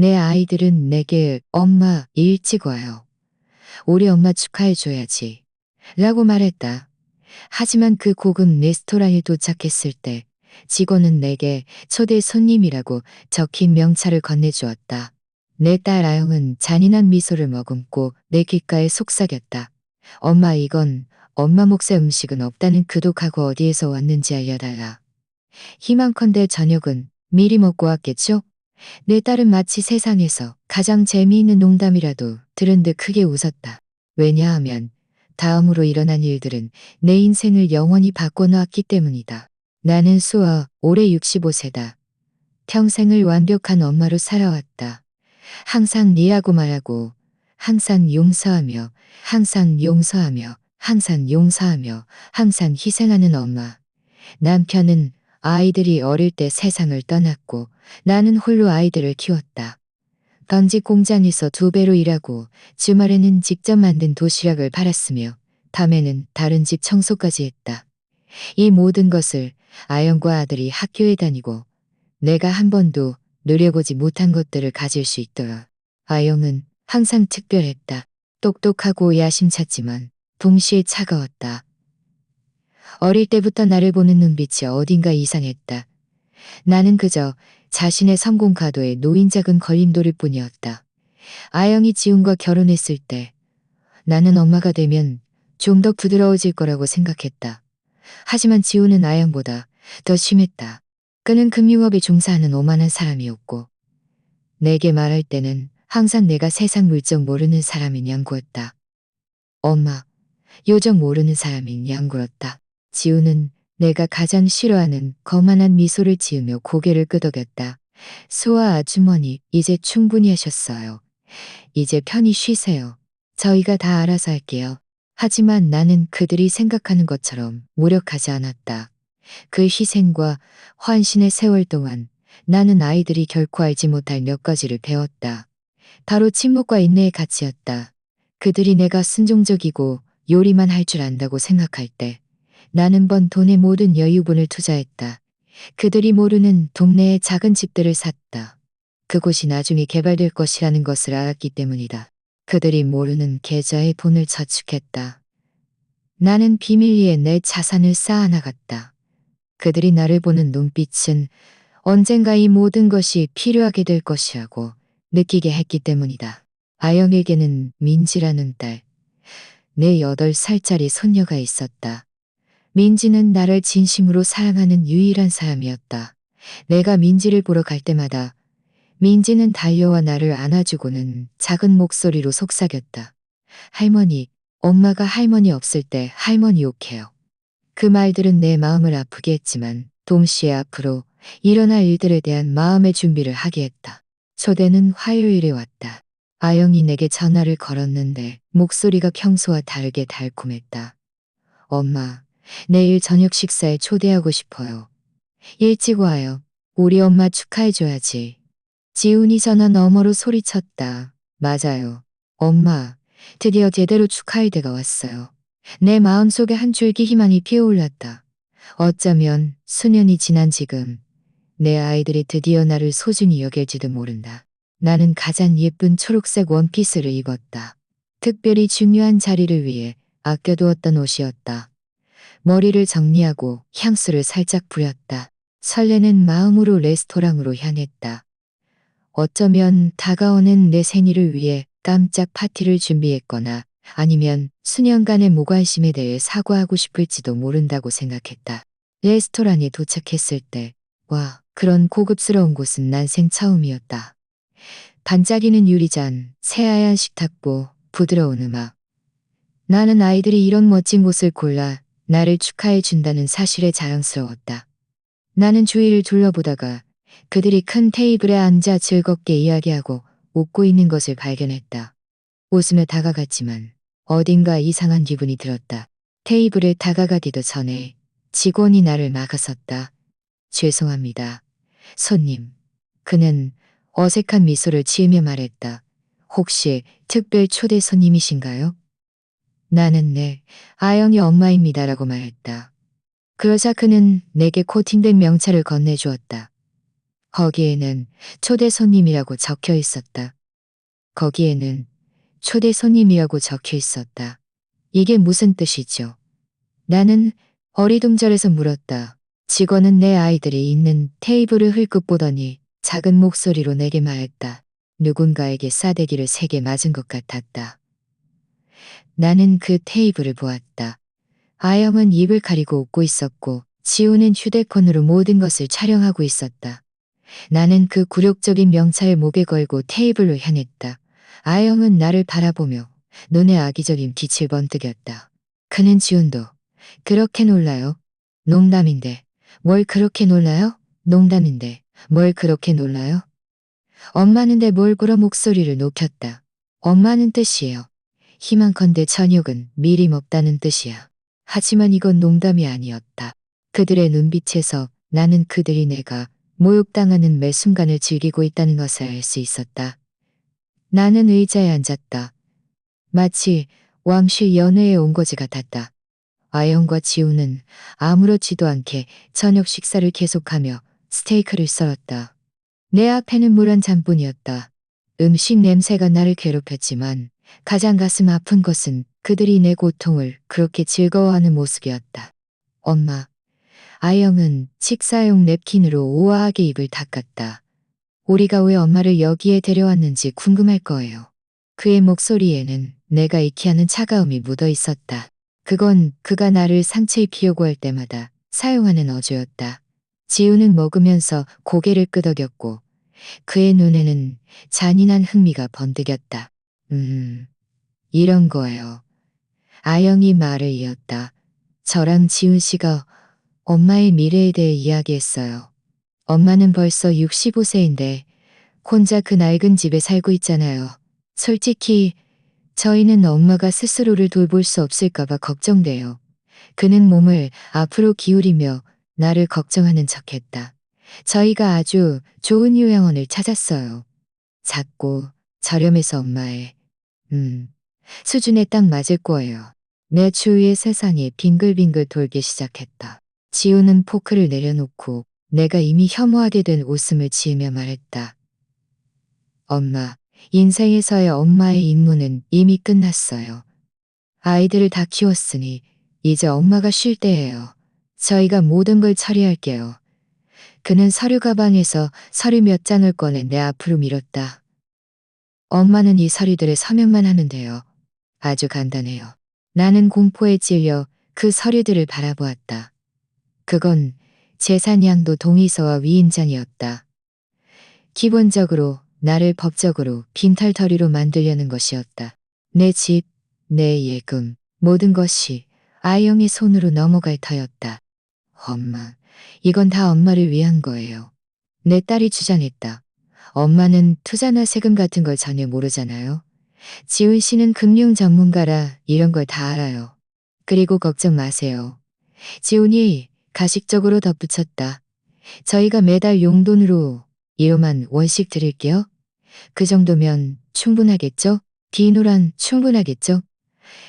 내 아이들은 내게 엄마 일찍 와요. 우리 엄마 축하해줘야지. 라고 말했다. 하지만 그 고급 레스토랑에 도착했을 때 직원은 내게 초대 손님이라고 적힌 명찰을 건네주었다. 내 딸 아영은 잔인한 미소를 머금고 내 귓가에 속삭였다. 엄마 이건 엄마 몫의 음식은 없다는 그독하고 어디에서 왔는지 알려달라. 희망컨대 저녁은 미리 먹고 왔겠죠? 내 딸은 마치 세상에서 가장 재미있는 농담이라도 들은 듯 크게 웃었다. 왜냐하면 다음으로 일어난 일들은 내 인생을 영원히 바꿔놓았기 때문이다. 나는 수아 올해 65세다. 평생을 완벽한 엄마로 살아왔다. 항상 니하고 말하고 항상 용서하며 항상 용서하며 항상 용서하며 항상 희생하는 엄마. 남편은 아이들이 어릴 때 세상을 떠났고 나는 홀로 아이들을 키웠다. 방직 공장에서 2배로 일하고 주말에는 직접 만든 도시락을 팔았으며 밤에는 다른 집 청소까지 했다. 이 모든 것을 아영과 아들이 학교에 다니고 내가 한 번도 누려보지 못한 것들을 가질 수 있도록. 아영은 항상 특별했다. 똑똑하고 야심찼지만 동시에 차가웠다. 어릴 때부터 나를 보는 눈빛이 어딘가 이상했다. 나는 그저 자신의 성공 가도에 놓인 작은 걸림돌일 뿐이었다. 아영이 지훈과 결혼했을 때 나는 엄마가 되면 좀 더 부드러워질 거라고 생각했다. 하지만 지훈은 아영보다 더 심했다. 그는 금융업에 종사하는 오만한 사람이었고 내게 말할 때는 항상 내가 세상 물정 모르는 사람인 양구였다. 엄마, 요정 모르는 사람인 양구였다. 지훈은 내가 가장 싫어하는 거만한 미소를 지으며 고개를 끄덕였다. 수아 아주머니, 이제 충분히 하셨어요. 이제 편히 쉬세요. 저희가 다 알아서 할게요. 하지만 나는 그들이 생각하는 것처럼 무력하지 않았다. 그 희생과 환신의 세월 동안 나는 아이들이 결코 알지 못할 몇 가지를 배웠다. 바로 침묵과 인내의 가치였다. 그들이 내가 순종적이고 요리만 할 줄 안다고 생각할 때 나는 번 돈의 모든 여유분을 투자했다. 그들이 모르는 동네의 작은 집들을 샀다. 그곳이 나중에 개발될 것이라는 것을 알았기 때문이다. 그들이 모르는 계좌에 돈을 저축했다. 나는 비밀리에 내 자산을 쌓아나갔다. 그들이 나를 보는 눈빛은 언젠가 이 모든 것이 필요하게 될 것이라고 느끼게 했기 때문이다. 아영에게는 민지라는 딸, 내 8살짜리 손녀가 있었다. 민지는 나를 진심으로 사랑하는 유일한 사람이었다. 내가 민지를 보러 갈 때마다 민지는 달려와 나를 안아주고는 작은 목소리로 속삭였다. 할머니, 엄마가 할머니 없을 때 할머니 욕해요. 그 말들은 내 마음을 아프게 했지만 동시에 앞으로 일어날 일들에 대한 마음의 준비를 하게 했다. 초대는 화요일에 왔다. 아영이 내게 전화를 걸었는데 목소리가 평소와 다르게 달콤했다. 엄마, 내일 저녁 식사에 초대하고 싶어요. 일찍 와요. 우리 엄마 축하해줘야지. 지훈이 전화 너머로 소리쳤다. 맞아요. 엄마, 드디어 제대로 축하할 때가 왔어요. 내 마음속에 한 줄기 희망이 피어올랐다. 어쩌면 수년이 지난 지금 내 아이들이 드디어 나를 소중히 여길지도 모른다. 나는 가장 예쁜 초록색 원피스를 입었다. 특별히 중요한 자리를 위해 아껴두었던 옷이었다. 머리를 정리하고 향수를 살짝 뿌렸다. 설레는 마음으로 레스토랑으로 향했다. 어쩌면 다가오는 내 생일을 위해 깜짝 파티를 준비했거나 아니면 수년간의 무관심에 대해 사과하고 싶을지도 모른다고 생각했다. 레스토랑에 도착했을 때, 와, 그런 고급스러운 곳은 난생 처음이었다. 반짝이는 유리잔, 새하얀 식탁보, 부드러운 음악. 나는 아이들이 이런 멋진 곳을 골라 나를 축하해 준다는 사실에 자랑스러웠다. 나는 주위를 둘러보다가 그들이 큰 테이블에 앉아 즐겁게 이야기하고 웃고 있는 것을 발견했다. 웃으며 다가갔지만 어딘가 이상한 기분이 들었다. 테이블에 다가가기도 전에 직원이 나를 막아섰다. 죄송합니다. 손님. 그는 어색한 미소를 지으며 말했다. 혹시 특별 초대 손님이신가요? 나는 네, 아영이 엄마입니다라고 말했다. 그러자 그는 내게 코팅된 명찰을 건네주었다. 거기에는 초대 손님이라고 적혀 있었다. 거기에는 초대 손님이라고 적혀 있었다. 이게 무슨 뜻이죠? 나는 어리둥절해서 물었다. 직원은 내 아이들이 있는 테이블을 흘끗 보더니 작은 목소리로 내게 말했다. 누군가에게 싸대기를 3개 맞은 것 같았다. 나는 그 테이블을 보았다. 아영은 입을 가리고 웃고 있었고 지우는 휴대폰으로 모든 것을 촬영하고 있었다. 나는 그 굴욕적인 명찰을 목에 걸고 테이블로 향했다. 아영은 나를 바라보며 눈에 악의적인 빛을 번뜩였다. 그는 지훈도 그렇게 놀라요? 농담인데 뭘 그렇게 놀라요? 농담인데 뭘 그렇게 놀라요? 엄마는데 뭘 그러 목소리를 높였다. 엄마는 뜻이에요. 희망컨대 저녁은 미림 없다는 뜻이야. 하지만 이건 농담이 아니었다. 그들의 눈빛에서 나는 그들이 내가 모욕당하는 매 순간을 즐기고 있다는 것을 알 수 있었다. 나는 의자에 앉았다. 마치 왕실 연회에 온 거지 같았다. 아영과 지우는 아무렇지도 않게 저녁 식사를 계속하며 스테이크를 썰었다. 내 앞에는 물 한 잔뿐이었다. 음식 냄새가 나를 괴롭혔지만 가장 가슴 아픈 것은 그들이 내 고통을 그렇게 즐거워하는 모습이었다. 엄마. 아영은 식사용 냅킨으로 우아하게 입을 닦았다. 우리가 왜 엄마를 여기에 데려왔는지 궁금할 거예요. 그의 목소리에는 내가 익히 하는 차가움이 묻어 있었다. 그건 그가 나를 상처 입히려고 할 때마다 사용하는 어조였다. 지우는 먹으면서 고개를 끄덕였고 그의 눈에는 잔인한 흥미가 번득였다. 이런 거예요. 아영이 말을 이었다. 저랑 지훈 씨가 엄마의 미래에 대해 이야기했어요. 엄마는 벌써 65세인데 혼자 그 낡은 집에 살고 있잖아요. 솔직히 저희는 엄마가 스스로를 돌볼 수 없을까봐 걱정돼요. 그는 몸을 앞으로 기울이며 나를 걱정하는 척했다. 저희가 아주 좋은 요양원을 찾았어요. 작고 저렴해서 엄마의 수준에 딱 맞을 거예요. 내 주위의 세상이 빙글빙글 돌기 시작했다. 지우는 포크를 내려놓고 내가 이미 혐오하게 된 웃음을 지으며 말했다. 엄마, 인생에서의 엄마의 임무는 이미 끝났어요. 아이들을 다 키웠으니 이제 엄마가 쉴 때예요. 저희가 모든 걸 처리할게요. 그는 서류 가방에서 서류 몇 장을 꺼내 내 앞으로 밀었다. 엄마는 이 서류들을 서명만 하면 돼요. 아주 간단해요. 나는 공포에 찔려 그 서류들을 바라보았다. 그건 재산양도 동의서와 위임장이었다. 기본적으로 나를 법적으로 빈털터리로 만들려는 것이었다. 내 집, 내 예금, 모든 것이 아영의 손으로 넘어갈 터였다. 엄마, 이건 다 엄마를 위한 거예요. 내 딸이 주장했다. 엄마는 투자나 세금 같은 걸 전혀 모르잖아요. 지훈 씨는 금융 전문가라 이런 걸 다 알아요. 그리고 걱정 마세요. 지훈이 가식적으로 덧붙였다. 저희가 매달 용돈으로 1호만 원씩 드릴게요. 그 정도면 충분하겠죠? 비누랑 충분하겠죠?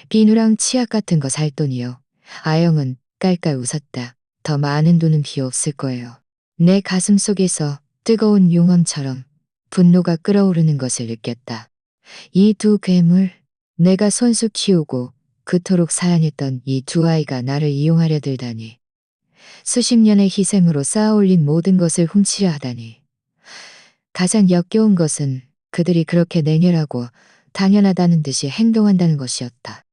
비누랑 치약 같은 거 살 돈이요. 아영은 깔깔 웃었다. 더 많은 돈은 필요 없을 거예요. 내 가슴 속에서 뜨거운 용암처럼 분노가 끓어오르는 것을 느꼈다. 이 두 괴물, 내가 손수 키우고 그토록 사랑했던 이 두 아이가 나를 이용하려 들다니. 수십 년의 희생으로 쌓아올린 모든 것을 훔치려 하다니. 가장 역겨운 것은 그들이 그렇게 냉혈하고 당연하다는 듯이 행동한다는 것이었다.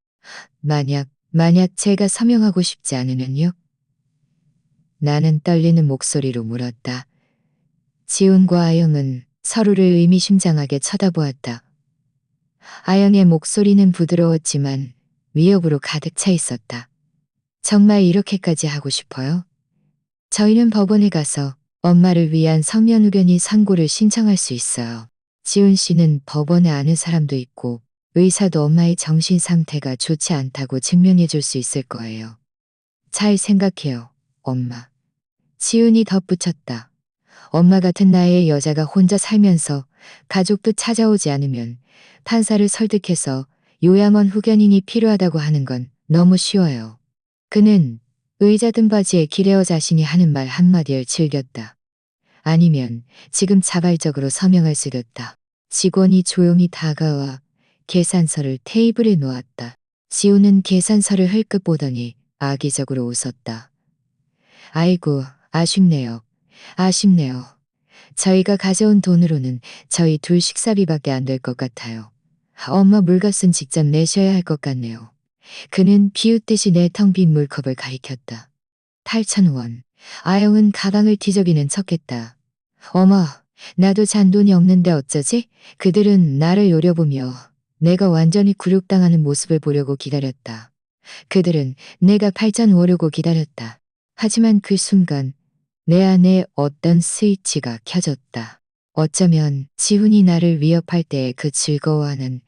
만약 제가 서명하고 싶지 않으면요? 나는 떨리는 목소리로 물었다. 지훈과 아영은 서로를 의미심장하게 쳐다보았다. 아영의 목소리는 부드러웠지만 위협으로 가득 차 있었다. 정말 이렇게까지 하고 싶어요? 저희는 법원에 가서 엄마를 위한 성면 의견인 선고를 신청할 수 있어요. 지훈 씨는 법원에 아는 사람도 있고 의사도 엄마의 정신 상태가 좋지 않다고 증명해 줄 수 있을 거예요. 잘 생각해요, 엄마. 지훈이 덧붙였다. 엄마 같은 나이의 여자가 혼자 살면서 가족도 찾아오지 않으면 판사를 설득해서 요양원 후견인이 필요하다고 하는 건 너무 쉬워요. 그는 의자 등 바지에 기레어 자신이 하는 말 한마디를 즐겼다. 아니면 지금 자발적으로 서명할 수도 있다. 직원이 조용히 다가와 계산서를 테이블에 놓았다. 지우는 계산서를 흘끗 보더니 악의적으로 웃었다. 아이고, 아쉽네요. 아쉽네요. 저희가 가져온 돈으로는 저희 둘 식사비밖에 안 될 것 같아요. 엄마 물값은 직접 내셔야 할 것 같네요. 그는 비웃듯이 내 텅 빈 물컵을 가리켰다. 8,000원. 아영은 가방을 뒤적이는 척했다. 어머, 나도 잔돈이 없는데 어쩌지? 그들은 나를 노려보며 내가 완전히 굴욕당하는 모습을 보려고 기다렸다. 그들은 내가 팔짱 오르고 기다렸다. 하지만 그 순간 내 안에 어떤 스위치가 켜졌다. 어쩌면 지훈이 나를 위협할 때의 그 즐거워하는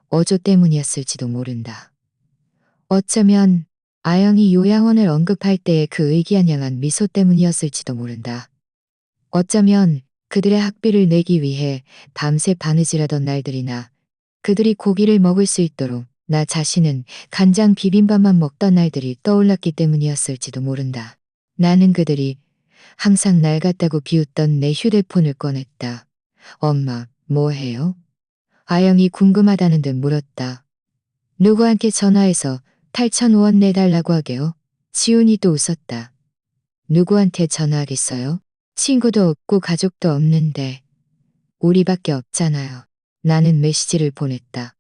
어조 때문이었을지도 모른다. 어쩌면 아영이 요양원을 언급할 때의 그 의기양양한 미소 때문이었을지도 모른다. 어쩌면 그들의 학비를 내기 위해 밤새 바느질하던 날들이나 그들이 고기를 먹을 수 있도록 나 자신은 간장 비빔밥만 먹던 날들이 떠올랐기 때문이었을지도 모른다. 나는 그들이 항상 날 같다고 비웃던 내 휴대폰을 꺼냈다. 엄마, 뭐 해요? 아영이 궁금하다는 듯 물었다. 누구한테 전화해서 8,000원 내달라고 하게요? 지훈이 또 웃었다. 누구한테 전화하겠어요? 친구도 없고 가족도 없는데 우리밖에 없잖아요. 나는 메시지를 보냈다.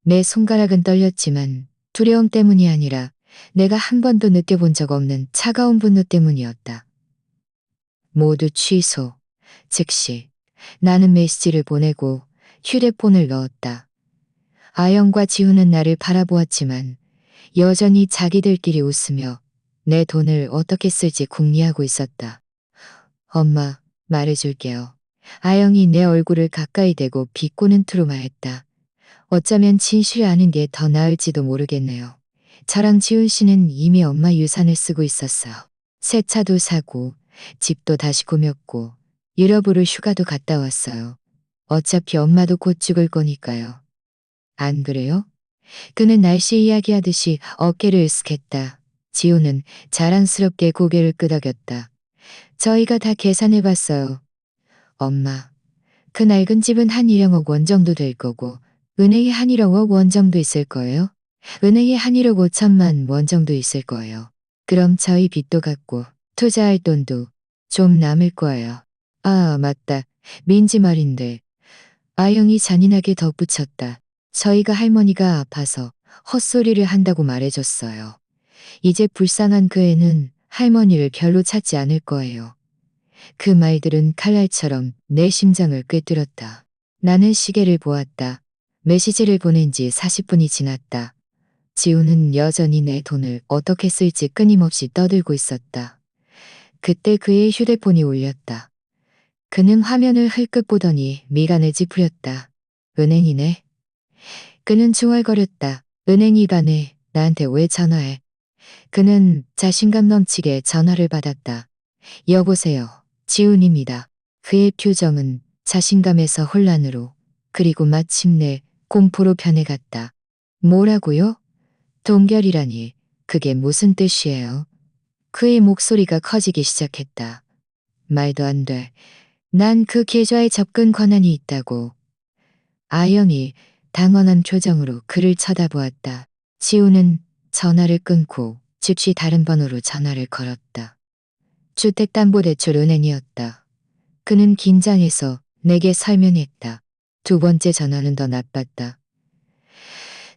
내 손가락은 떨렸지만 두려움 때문이 아니라 내가 한 번도 느껴본 적 없는 차가운 분노 때문이었다. 모두 취소. 즉시 나는 메시지를 보내고 휴대폰을 넣었다. 아영과 지훈은 나를 바라보았지만 여전히 자기들끼리 웃으며 내 돈을 어떻게 쓸지 궁리하고 있었다. 엄마, 말해줄게요. 아영이 내 얼굴을 가까이 대고 비꼬는 투로 말했다. 어쩌면 진실을 아는 게 더 나을지도 모르겠네요. 저랑 지훈 씨는 이미 엄마 유산을 쓰고 있었어요. 새 차도 사고 집도 다시 꾸몄고 유럽으로 휴가도 갔다 왔어요. 어차피 엄마도 곧 죽을 거니까요. 안 그래요? 그는 날씨 이야기하듯이 어깨를 으쓱했다. 지호는 자랑스럽게 고개를 끄덕였다. 저희가 다 계산해봤어요. 엄마, 그 낡은 집은 한 1억억 원 정도 될 거고 은행에 한 1억억 원 정도 있을 거예요. 은행에 한 1억 5천만 원 정도 있을 거예요. 그럼 저희 빚도 갚고 투자할 돈도 좀 남을 거예요. 아, 맞다. 민지 말인데. 아영이 잔인하게 덧붙였다. 저희가 할머니가 아파서 헛소리를 한다고 말해줬어요. 이제 불쌍한 그 애는 할머니를 별로 찾지 않을 거예요. 그 말들은 칼날처럼 내 심장을 꿰뚫었다. 나는 시계를 보았다. 메시지를 보낸 지 40분이 지났다. 지훈은 여전히 내 돈을 어떻게 쓸지 끊임없이 떠들고 있었다. 그때 그의 휴대폰이 울렸다. 그는 화면을 흘끗 보더니 미간을 찌푸렸다. 은행이네. 그는 중얼거렸다. 은행이라네. 나한테 왜 전화해? 그는 자신감 넘치게 전화를 받았다. 여보세요. 지훈입니다. 그의 표정은 자신감에서 혼란으로 그리고 마침내 공포로 변해갔다. 뭐라고요? 동결이라니 그게 무슨 뜻이에요? 그의 목소리가 커지기 시작했다. 말도 안 돼. 난 그 계좌에 접근 권한이 있다고. 아영이 당황한 표정으로 그를 쳐다보았다. 지우는 전화를 끊고 즉시 다른 번호로 전화를 걸었다. 주택담보대출은행이었다. 그는 긴장해서 내게 설명했다. 두 번째 전화는 더 나빴다.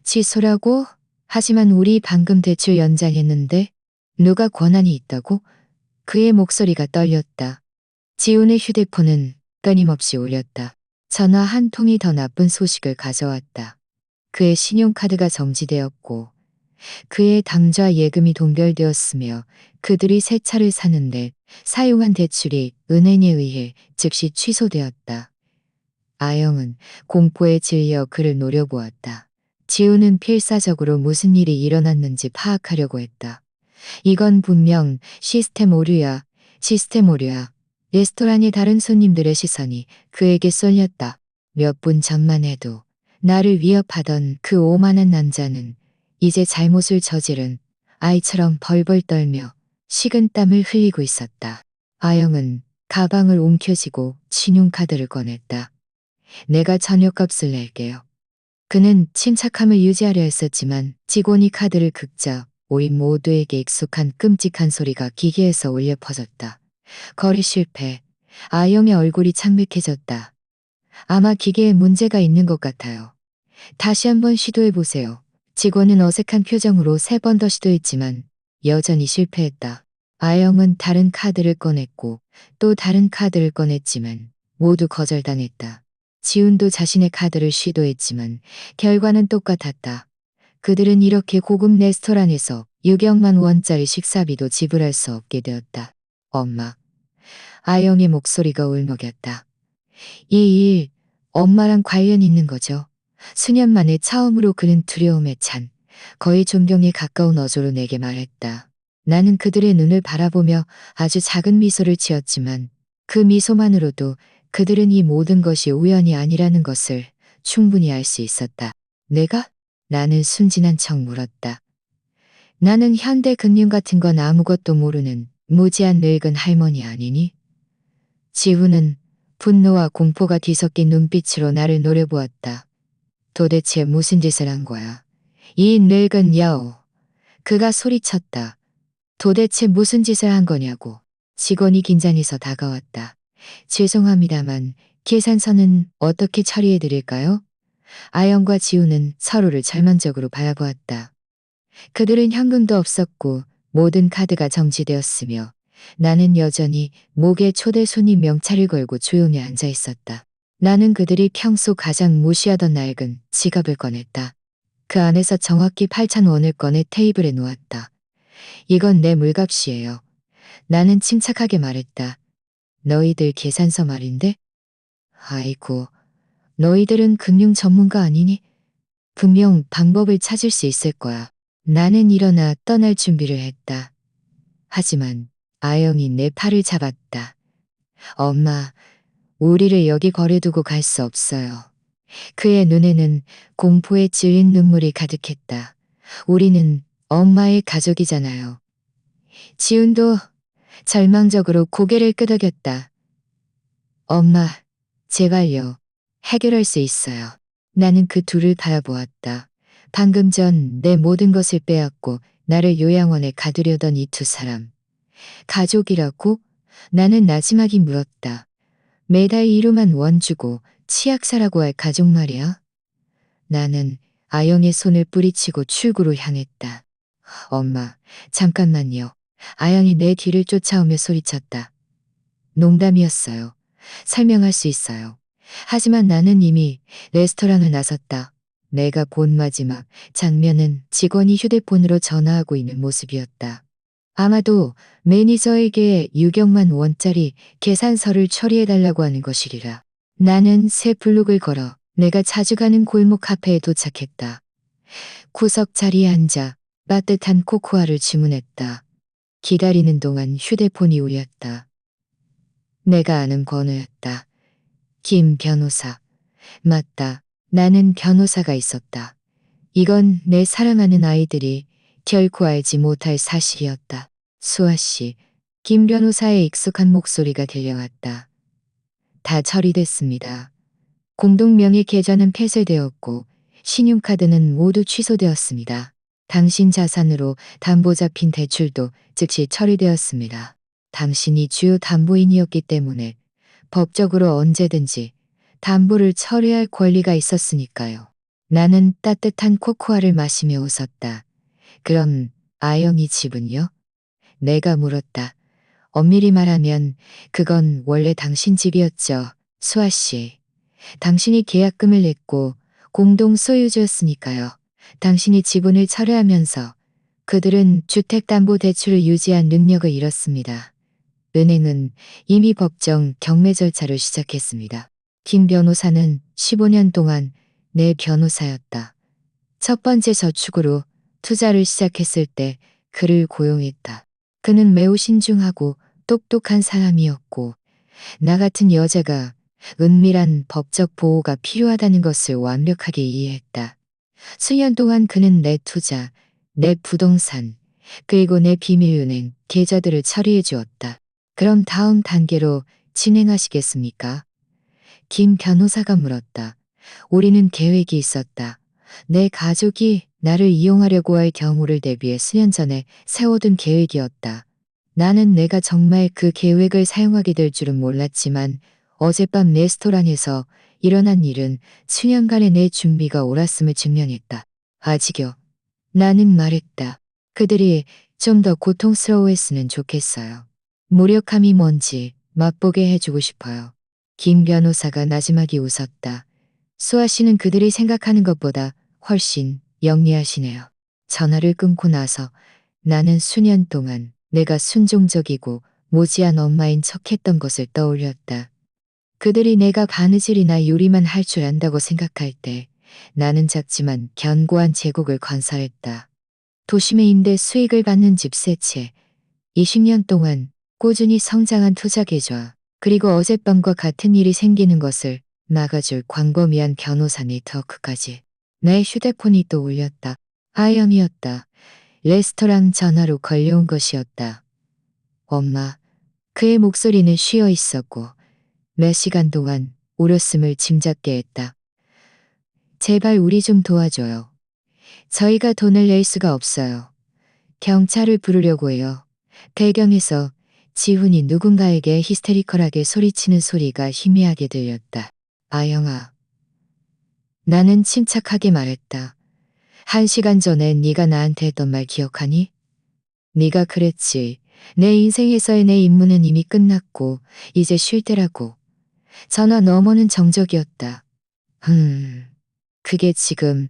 취소라고? 하지만 우리 방금 대출 연장했는데 누가 권한이 있다고? 그의 목소리가 떨렸다. 지훈의 휴대폰은 끊임없이 울렸다. 전화 한 통이 더 나쁜 소식을 가져왔다. 그의 신용카드가 정지되었고 그의 당좌 예금이 동결되었으며 그들이 새 차를 사는데 사용한 대출이 은행에 의해 즉시 취소되었다. 아영은 공포에 질려 그를 노려보았다. 지우는 필사적으로 무슨 일이 일어났는지 파악하려고 했다. 이건 분명 시스템 오류야. 시스템 오류야. 레스토랑의 다른 손님들의 시선이 그에게 쏠렸다. 몇 분 전만 해도 나를 위협하던 그 오만한 남자는 이제 잘못을 저지른 아이처럼 벌벌 떨며 식은땀을 흘리고 있었다. 아영은 가방을 움켜쥐고 신용카드를 꺼냈다. 내가 저녁값을 낼게요. 그는 침착함을 유지하려 했었지만 직원이 카드를 긁자 우리 모두에게 익숙한 끔찍한 소리가 기계에서 울려 퍼졌다. 거리 실패. 아영의 얼굴이 창백해졌다. 아마 기계에 문제가 있는 것 같아요. 다시 한번 시도해 보세요. 직원은 어색한 표정으로 3번 더 시도했지만 여전히 실패했다. 아영은 다른 카드를 꺼냈고 또 다른 카드를 꺼냈지만 모두 거절당했다. 지훈도 자신의 카드를 시도했지만 결과는 똑같았다. 그들은 이렇게 고급 레스토랑에서 6억만 원짜리 식사비도 지불할 수 없게 되었다. 엄마. 아영의 목소리가 울먹였다. 이 일, 엄마랑 관련 있는 거죠. 수년 만에 처음으로 그는 두려움에 찬, 거의 존경에 가까운 어조로 내게 말했다. 나는 그들의 눈을 바라보며 아주 작은 미소를 지었지만 그 미소만으로도 그들은 이 모든 것이 우연이 아니라는 것을 충분히 알 수 있었다. 내가? 나는 순진한 척 물었다. 나는 현대금융 같은 건 아무것도 모르는 무지한 늙은 할머니 아니니? 지훈은 분노와 공포가 뒤섞인 눈빛으로 나를 노려보았다. 도대체 무슨 짓을 한 거야? 이 늙은 여우. 그가 소리쳤다. 도대체 무슨 짓을 한 거냐고. 직원이 긴장해서 다가왔다. 죄송합니다만 계산서는 어떻게 처리해 드릴까요? 아영과 지우는 서로를 절망적으로 바라보았다. 그들은 현금도 없었고 모든 카드가 정지되었으며 나는 여전히 목에 초대 손님 명찰을 걸고 조용히 앉아 있었다. 나는 그들이 평소 가장 무시하던 낡은 지갑을 꺼냈다. 그 안에서 정확히 8,000원을 꺼내 테이블에 놓았다. 이건 내 물값이에요. 나는 침착하게 말했다. 너희들 계산서 말인데? 아이고, 너희들은 금융 전문가 아니니? 분명 방법을 찾을 수 있을 거야. 나는 일어나 떠날 준비를 했다. 하지만 아영이 내 팔을 잡았다. 엄마, 우리를 여기 거래두고 갈 수 없어요. 그의 눈에는 공포에 질린 눈물이 가득했다. 우리는 엄마의 가족이잖아요. 지훈도 절망적으로 고개를 끄덕였다. 엄마, 제발요. 해결할 수 있어요. 나는 그 둘을 바라보았다. 방금 전 내 모든 것을 빼앗고 나를 요양원에 가두려던 이 두 사람. 가족이라고? 나는 나지막이 물었다. 매달 1호만 원 주고 치약 사라고 할 가족 말이야? 나는 아영의 손을 뿌리치고 출구로 향했다. 엄마, 잠깐만요. 아영이 내 뒤를 쫓아오며 소리쳤다. 농담이었어요. 설명할 수 있어요. 하지만 나는 이미 레스토랑을 나섰다. 내가 본 마지막 장면은 직원이 휴대폰으로 전화하고 있는 모습이었다. 아마도 매니저에게 6억만 원짜리 계산서를 처리해달라고 하는 것이리라. 나는 새 블록을 걸어 내가 자주 가는 골목 카페에 도착했다. 구석 자리에 앉아 따뜻한 코코아를 주문했다. 기다리는 동안 휴대폰이 울렸다. 내가 아는 번호였다. 김 변호사. 맞다. 나는 변호사가 있었다. 이건 내 사랑하는 아이들이 결코 알지 못할 사실이었다. 수아 씨, 김 변호사의 익숙한 목소리가 들려왔다. 다 처리됐습니다. 공동명의 계좌는 폐쇄되었고 신용카드는 모두 취소되었습니다. 당신 자산으로 담보 잡힌 대출도 즉시 처리되었습니다. 당신이 주요 담보인이었기 때문에 법적으로 언제든지 담보를 처리할 권리가 있었으니까요. 나는 따뜻한 코코아를 마시며 웃었다. 그럼 아영이 집은요? 내가 물었다. 엄밀히 말하면 그건 원래 당신 집이었죠. 수아 씨. 당신이 계약금을 냈고 공동 소유주였으니까요. 당신이 지분을 철회하면서 그들은 주택담보대출을 유지한 능력을 잃었습니다. 은행은 이미 법정 경매 절차를 시작했습니다. 김 변호사는 15년 동안 내 변호사였다. 첫 번째 저축으로 투자를 시작했을 때 그를 고용했다. 그는 매우 신중하고 똑똑한 사람이었고 나 같은 여자가 은밀한 법적 보호가 필요하다는 것을 완벽하게 이해했다. 수년 동안 그는 내 투자, 내 부동산, 그리고 내 비밀은행 계좌들을 처리해 주었다. 그럼 다음 단계로 진행하시겠습니까? 김 변호사가 물었다. 우리는 계획이 있었다. 내 가족이 나를 이용하려고 할 경우를 대비해 수년 전에 세워둔 계획이었다. 나는 내가 정말 그 계획을 사용하게 될 줄은 몰랐지만 어젯밤 레스토랑에서 일어난 일은 수년간의 내 준비가 옳았음을 증명했다. 아직요. 나는 말했다. 그들이 좀 더 고통스러워했으면 좋겠어요. 무력함이 뭔지 맛보게 해주고 싶어요. 김 변호사가 나지막이 웃었다. 수아 씨는 그들이 생각하는 것보다 훨씬 영리하시네요. 전화를 끊고 나서 나는 수년 동안 내가 순종적이고 모지한 엄마인 척했던 것을 떠올렸다. 그들이 내가 바느질이나 요리만 할 줄 안다고 생각할 때 나는 작지만 견고한 제국을 건설했다. 도심의 임대 수익을 받는 집 세 채, 20년 동안 꾸준히 성장한 투자 계좌, 그리고 어젯밤과 같은 일이 생기는 것을 막아줄 광범위한 변호사 네트워크까지. 내 휴대폰이 또 울렸다. 아영이었다. 레스토랑 전화로 걸려온 것이었다. 엄마. 그의 목소리는 쉬어 있었고 몇 시간 동안 울었음을 짐작게 했다. 제발 우리 좀 도와줘요. 저희가 돈을 낼 수가 없어요. 경찰을 부르려고 해요. 배경에서 지훈이 누군가에게 히스테리컬하게 소리치는 소리가 희미하게 들렸다. 아영아. 나는 침착하게 말했다. 1시간 전에 네가 나한테 했던 말 기억하니? 네가 그랬지. 내 인생에서의 내 임무는 이미 끝났고 이제 쉴 때라고. 전화 너머는 정적이었다. 그게 지금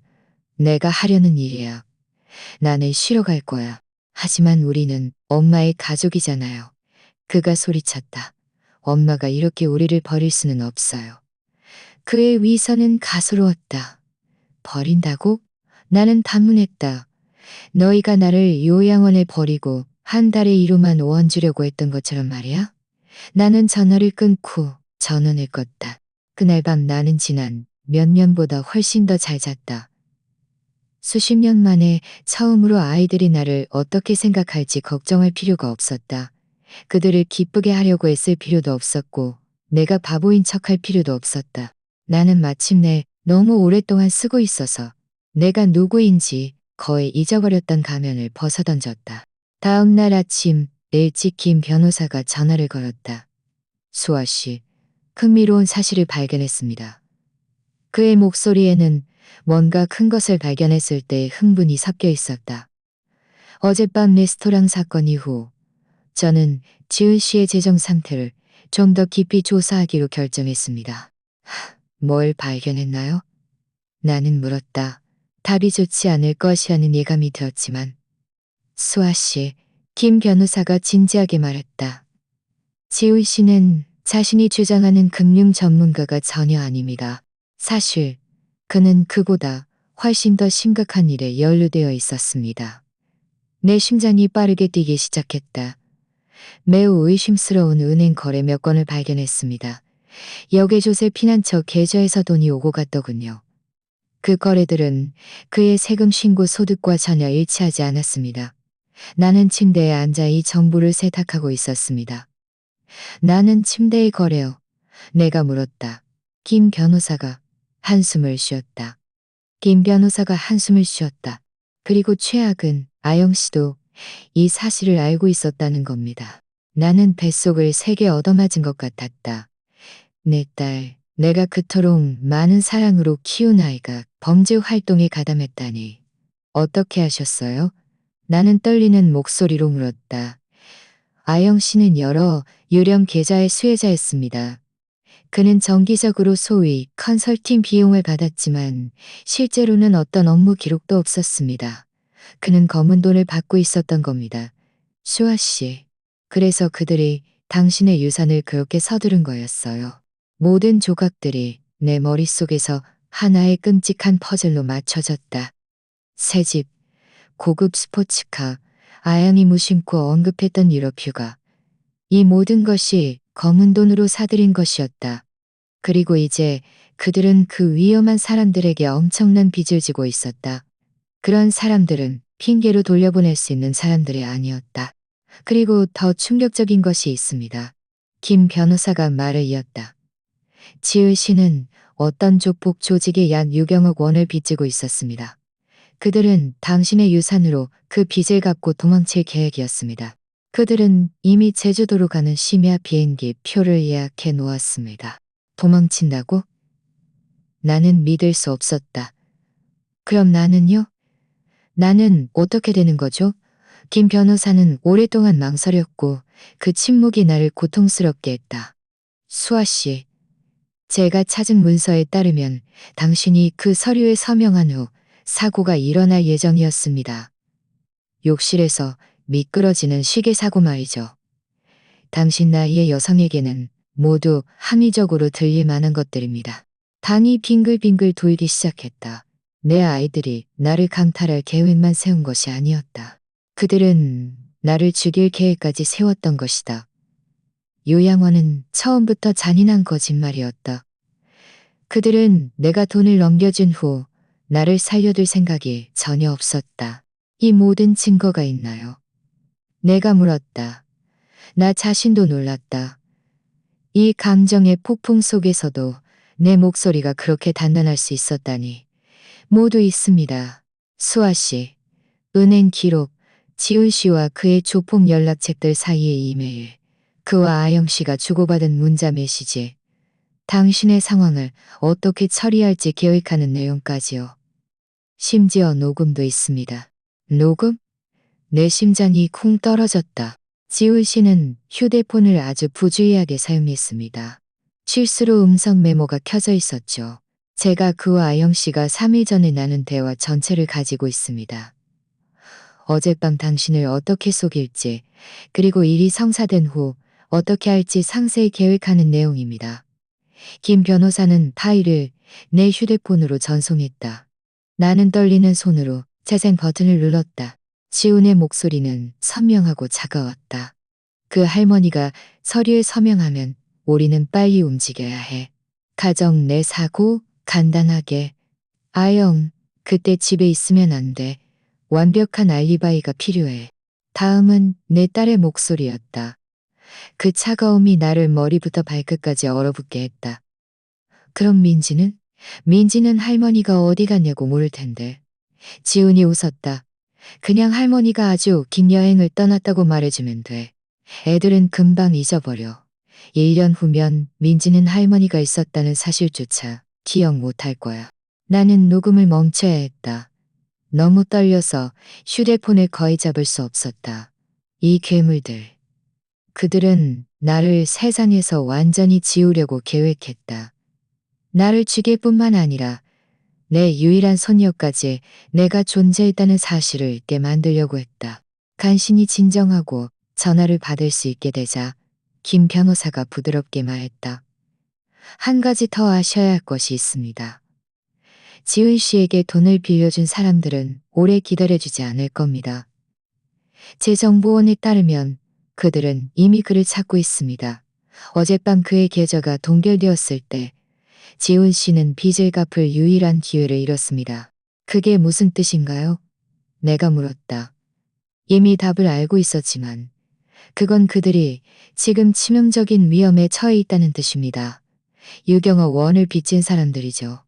내가 하려는 일이야. 나는 쉬러 갈 거야. 하지만 우리는 엄마의 가족이잖아요. 그가 소리쳤다. 엄마가 이렇게 우리를 버릴 수는 없어요. 그의 위선은 가스로웠다. 버린다고? 나는 단문했다. 너희가 나를 요양원에 버리고 한 달의 이루만 오원 주려고 했던 것처럼 말이야? 나는 전화를 끊고 전원을 껐다. 그날 밤 나는 지난 몇 년보다 훨씬 더 잘 잤다. 수십 년 만에 처음으로 아이들이 나를 어떻게 생각할지 걱정할 필요가 없었다. 그들을 기쁘게 하려고 애쓸 필요도 없었고 내가 바보인 척할 필요도 없었다. 나는 마침내 너무 오랫동안 쓰고 있어서 내가 누구인지 거의 잊어버렸던 가면을 벗어던졌다. 다음 날 아침 일찍 김 변호사가 전화를 걸었다. 수아 씨, 흥미로운 사실을 발견했습니다. 그의 목소리에는 뭔가 큰 것을 발견했을 때의 흥분이 섞여 있었다. 어젯밤 레스토랑 사건 이후 저는 지은 씨의 재정 상태를 좀 더 깊이 조사하기로 결정했습니다. 뭘 발견했나요? 나는 물었다. 답이 좋지 않을 것이라는 예감이 들었지만. 수아 씨, 김 변호사가 진지하게 말했다. 지훈 씨는 자신이 주장하는 금융 전문가가 전혀 아닙니다. 사실 그는 그보다 훨씬 더 심각한 일에 연루되어 있었습니다. 내 심장이 빠르게 뛰기 시작했다. 매우 의심스러운 은행 거래 몇 건을 발견했습니다. 역외조세 피난처 계좌에서 돈이 오고 갔더군요. 그 거래들은 그의 세금 신고 소득과 전혀 일치하지 않았습니다. 나는 침대에 앉아 이 정보를 세탁하고 있었습니다. 나는 침대의 거래요. 내가 물었다. 김 변호사가 한숨을 쉬었다. 김 변호사가 한숨을 쉬었다. 그리고 최악은 아영 씨도 이 사실을 알고 있었다는 겁니다. 나는 뱃속을 세게 얻어맞은 것 같았다. 내 딸, 내가 그토록 많은 사랑으로 키운 아이가 범죄 활동에 가담했다니. 어떻게 하셨어요? 나는 떨리는 목소리로 물었다. 아영 씨는 여러 유령 계좌의 수혜자였습니다. 그는 정기적으로 소위 컨설팅 비용을 받았지만 실제로는 어떤 업무 기록도 없었습니다. 그는 검은 돈을 받고 있었던 겁니다. 슈아 씨. 그래서 그들이 당신의 유산을 그렇게 서두른 거였어요. 모든 조각들이 내 머릿속에서 하나의 끔찍한 퍼즐로 맞춰졌다. 새집, 고급 스포츠카, 아양이 무심코 언급했던 유럽 휴가. 이 모든 것이 검은 돈으로 사들인 것이었다. 그리고 이제 그들은 그 위험한 사람들에게 엄청난 빚을 지고 있었다. 그런 사람들은 핑계로 돌려보낼 수 있는 사람들이 아니었다. 그리고 더 충격적인 것이 있습니다. 김 변호사가 말을 이었다. 지은 씨는 어떤 조폭 조직에 약 6억억 원을 빚지고 있었습니다. 그들은 당신의 유산으로 그 빚을 갚고 도망칠 계획이었습니다. 그들은 이미 제주도로 가는 심야 비행기 표를 예약해 놓았습니다. 도망친다고? 나는 믿을 수 없었다. 그럼 나는요? 나는 어떻게 되는 거죠? 김 변호사는 오랫동안 망설였고 그 침묵이 나를 고통스럽게 했다. 수아 씨, 제가 찾은 문서에 따르면 당신이 그 서류에 서명한 후 사고가 일어날 예정이었습니다. 욕실에서 미끄러지는 시계 사고 말이죠. 당신 나이의 여성에게는 모두 합리적으로 들릴 만한 것들입니다. 방이 빙글빙글 돌기 시작했다. 내 아이들이 나를 강탈할 계획만 세운 것이 아니었다. 그들은 나를 죽일 계획까지 세웠던 것이다. 요양원은 처음부터 잔인한 거짓말이었다. 그들은 내가 돈을 넘겨준 후 나를 살려둘 생각이 전혀 없었다. 이 모든 증거가 있나요? 내가 물었다. 나 자신도 놀랐다. 이 감정의 폭풍 속에서도 내 목소리가 그렇게 단단할 수 있었다니. 모두 있습니다. 수아 씨, 은행 기록, 지훈 씨와 그의 조폭 연락책들 사이의 이메일, 그와 아영 씨가 주고받은 문자 메시지, 당신의 상황을 어떻게 처리할지 계획하는 내용까지요. 심지어 녹음도 있습니다. 녹음? 내 심장이 쿵 떨어졌다. 지훈 씨는 휴대폰을 아주 부주의하게 사용했습니다. 실수로 음성 메모가 켜져 있었죠. 제가 그와 아영 씨가 3일 전에 나눈 대화 전체를 가지고 있습니다. 어젯밤 당신을 어떻게 속일지, 그리고 일이 성사된 후 어떻게 할지 상세히 계획하는 내용입니다. 김 변호사는 파일을 내 휴대폰으로 전송했다. 나는 떨리는 손으로 재생 버튼을 눌렀다. 지훈의 목소리는 선명하고 차가웠다. 그 할머니가 서류에 서명하면 우리는 빨리 움직여야 해. 가정 내 사고 간단하게. 아영, 그때 집에 있으면 안 돼. 완벽한 알리바이가 필요해. 다음은 내 딸의 목소리였다. 그 차가움이 나를 머리부터 발끝까지 얼어붙게 했다. 그럼 민지는? 민지는 할머니가 어디 갔냐고 물을 텐데. 지훈이 웃었다. 그냥 할머니가 아주 긴 여행을 떠났다고 말해주면 돼. 애들은 금방 잊어버려. 1년 후면 민지는 할머니가 있었다는 사실조차 기억 못할 거야. 나는 녹음을 멈춰야 했다. 너무 떨려서 휴대폰을 거의 잡을 수 없었다. 이 괴물들. 그들은 나를 세상에서 완전히 지우려고 계획했다. 나를 죽일 뿐만 아니라 내 유일한 손녀까지 내가 존재했다는 사실을 잊게 만들려고 했다. 간신히 진정하고 전화를 받을 수 있게 되자 김 변호사가 부드럽게 말했다. 한 가지 더 아셔야 할 것이 있습니다. 지훈 씨에게 돈을 빌려준 사람들은 오래 기다려주지 않을 겁니다. 제 정보원에 따르면 그들은 이미 그를 찾고 있습니다. 어젯밤 그의 계좌가 동결되었을 때 지훈 씨는 빚을 갚을 유일한 기회를 잃었습니다. 그게 무슨 뜻인가요? 내가 물었다. 이미 답을 알고 있었지만 그건 그들이 지금 치명적인 위험에 처해 있다는 뜻입니다. 6억억 원을 빚진 사람들이죠.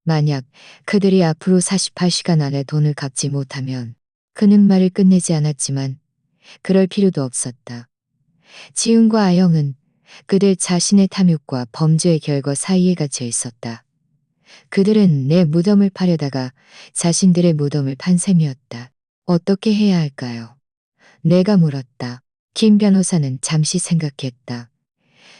만약 그들이 앞으로 48시간 안에 돈을 갚지 못하면 그는 말을 끝내지 않았지만 그럴 필요도 없었다. 지훈과 아영은 그들 자신의 탐욕과 범죄의 결과 사이에 갇혀 있었다. 그들은 내 무덤을 파려다가 자신들의 무덤을 판 셈이었다. 어떻게 해야 할까요? 내가 물었다. 김 변호사는 잠시 생각했다.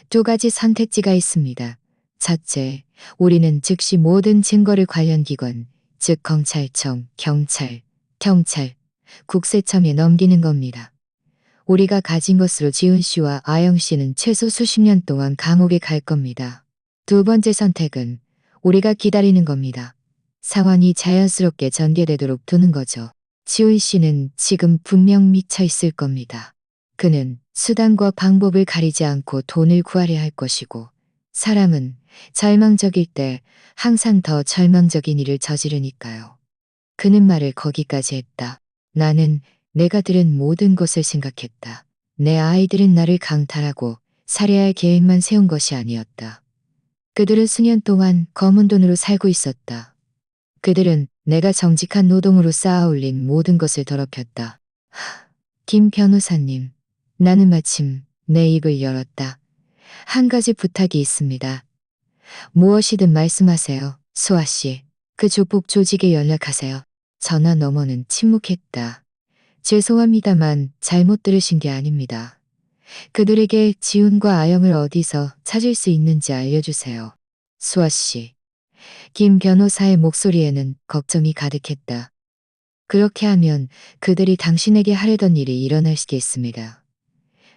두 가지 선택지가 있습니다. 첫째, 우리는 즉시 모든 증거를 관련 기관, 즉 검찰청, 경찰, 국세청에 넘기는 겁니다. 우리가 가진 것으로 지훈 씨와 아영 씨는 최소 수십 년 동안 감옥에 갈 겁니다. 두 번째 선택은 우리가 기다리는 겁니다. 상황이 자연스럽게 전개되도록 두는 거죠. 지훈 씨는 지금 분명 미쳐 있을 겁니다. 그는 수단과 방법을 가리지 않고 돈을 구하려 할 것이고, 사람은 절망적일 때 항상 더 절망적인 일을 저지르니까요. 그는 말을 거기까지 했다. 나는 내가 들은 모든 것을 생각했다. 내 아이들은 나를 강탈하고 살해할 계획만 세운 것이 아니었다. 그들은 수년 동안 검은 돈으로 살고 있었다. 그들은 내가 정직한 노동으로 쌓아올린 모든 것을 더럽혔다. 김 변호사님, 나는 마침 내 입을 열었다. 한 가지 부탁이 있습니다. 무엇이든 말씀하세요. 수아 씨. 그 조폭 조직에 연락하세요. 전화 너머는 침묵했다. 죄송합니다만 잘못 들으신 게 아닙니다. 그들에게 지훈과 아영을 어디서 찾을 수 있는지 알려주세요. 수아 씨. 김 변호사의 목소리에는 걱정이 가득했다. 그렇게 하면 그들이 당신에게 하려던 일이 일어나시겠습니다.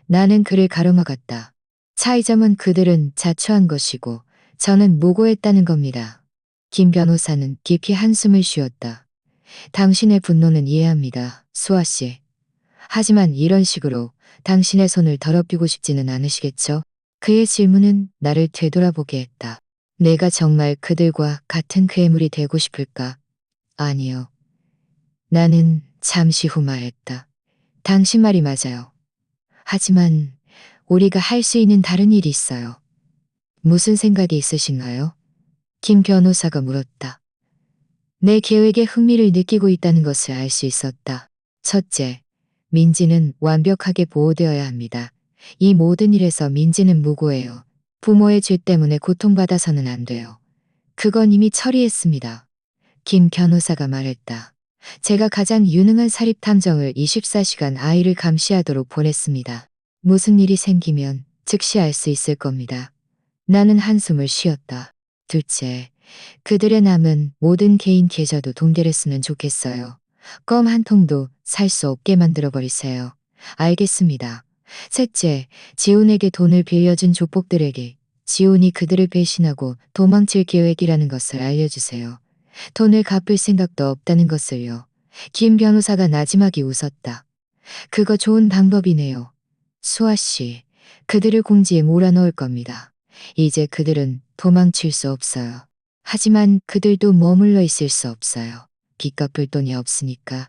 나는 그를 가로막았다. 차이점은 그들은 자초한 것이고 저는 무고했다는 겁니다. 김 변호사는 깊이 한숨을 쉬었다. 당신의 분노는 이해합니다, 수아 씨. 하지만 이런 식으로 당신의 손을 더럽히고 싶지는 않으시겠죠? 그의 질문은 나를 되돌아보게 했다. 내가 정말 그들과 같은 괴물이 되고 싶을까? 아니요. 나는 잠시 후 말했다. 당신 말이 맞아요. 하지만 우리가 할 수 있는 다른 일이 있어요. 무슨 생각이 있으신가요? 김 변호사가 물었다. 내 계획에 흥미를 느끼고 있다는 것을 알 수 있었다. 첫째, 민지는 완벽하게 보호되어야 합니다. 이 모든 일에서 민지는 무고해요. 부모의 죄 때문에 고통받아서는 안 돼요. 그건 이미 처리했습니다. 김 변호사가 말했다. 제가 가장 유능한 사립탐정을 24시간 아이를 감시하도록 보냈습니다. 무슨 일이 생기면 즉시 알 수 있을 겁니다. 나는 한숨을 쉬었다. 둘째, 그들의 남은 모든 개인 계좌도 동결했으면 좋겠어요. 껌 한 통도 살 수 없게 만들어버리세요. 알겠습니다. 셋째, 지훈에게 돈을 빌려준 조폭들에게 지훈이 그들을 배신하고 도망칠 계획이라는 것을 알려주세요. 돈을 갚을 생각도 없다는 것을요. 김 변호사가 나지막이 웃었다. 그거 좋은 방법이네요. 수아 씨, 그들을 공지에 몰아넣을 겁니다. 이제 그들은 도망칠 수 없어요. 하지만 그들도 머물러 있을 수 없어요. 빚 갚을 돈이 없으니까.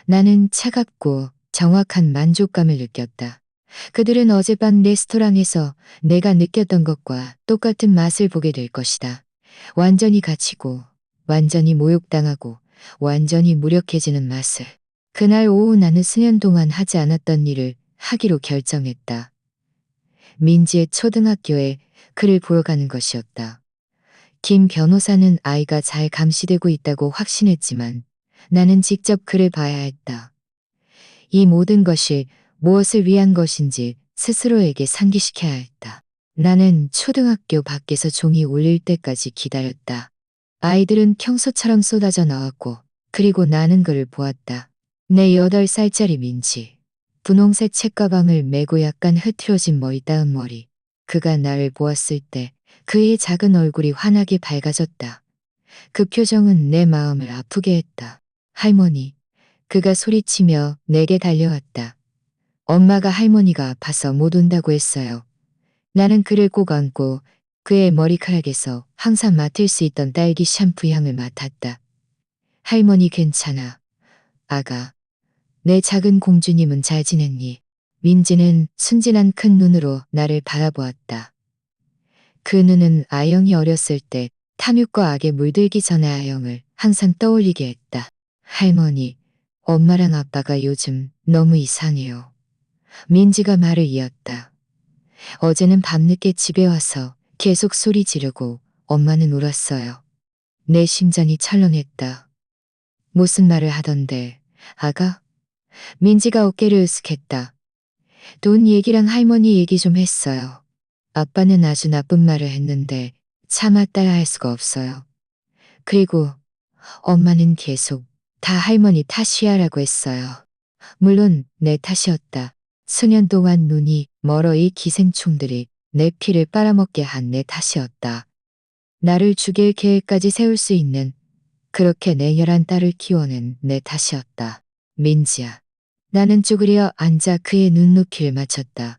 나는 차갑고 정확한 만족감을 느꼈다. 그들은 어젯밤 레스토랑에서 내가 느꼈던 것과 똑같은 맛을 보게 될 것이다. 완전히 갇히고, 완전히 모욕당하고, 완전히 무력해지는 맛을. 그날 오후 나는 수년 동안 하지 않았던 일을 하기로 결정했다. 민지의 초등학교에 그를 보러 가는 것이었다. 김 변호사는 아이가 잘 감시되고 있다고 확신했지만 나는 직접 그를 봐야 했다. 이 모든 것이 무엇을 위한 것인지 스스로에게 상기시켜야 했다. 나는 초등학교 밖에서 종이 울릴 때까지 기다렸다. 아이들은 평소처럼 쏟아져 나왔고 그리고 나는 그를 보았다. 내 8살짜리 민지. 분홍색 책가방을 메고 약간 흐트러진 머리 따은 머리. 그가 나를 보았을 때 그의 작은 얼굴이 환하게 밝아졌다. 그 표정은 내 마음을 아프게 했다. 할머니. 그가 소리치며 내게 달려왔다. 엄마가 할머니가 아파서 못 온다고 했어요. 나는 그를 꼭 안고 그의 머리카락에서 항상 맡을 수 있던 딸기 샴푸 향을 맡았다. 할머니 괜찮아. 아가. 내 작은 공주님은 잘 지냈니? 민지는 순진한 큰 눈으로 나를 바라보았다. 그 눈은 아영이 어렸을 때 탐욕과 악에 물들기 전에 아영을 항상 떠올리게 했다. 할머니, 엄마랑 아빠가 요즘 너무 이상해요. 민지가 말을 이었다. 어제는 밤늦게 집에 와서 계속 소리 지르고 엄마는 울었어요. 내 심장이 철렁했다. 무슨 말을 하던데, 아가? 민지가 어깨를 으쓱했다. 돈 얘기랑 할머니 얘기 좀 했어요. 아빠는 아주 나쁜 말을 했는데 차마 따라할 수가 없어요. 그리고 엄마는 계속 다 할머니 탓이야라고 했어요. 물론 내 탓이었다. 수년 동안 눈이 멀어 이 기생충들이 내 피를 빨아먹게 한 내 탓이었다. 나를 죽일 계획까지 세울 수 있는 그렇게 내열한 딸을 키워낸 내 탓이었다. 민지야. 나는 쭈그려 앉아 그의 눈높이를 맞췄다.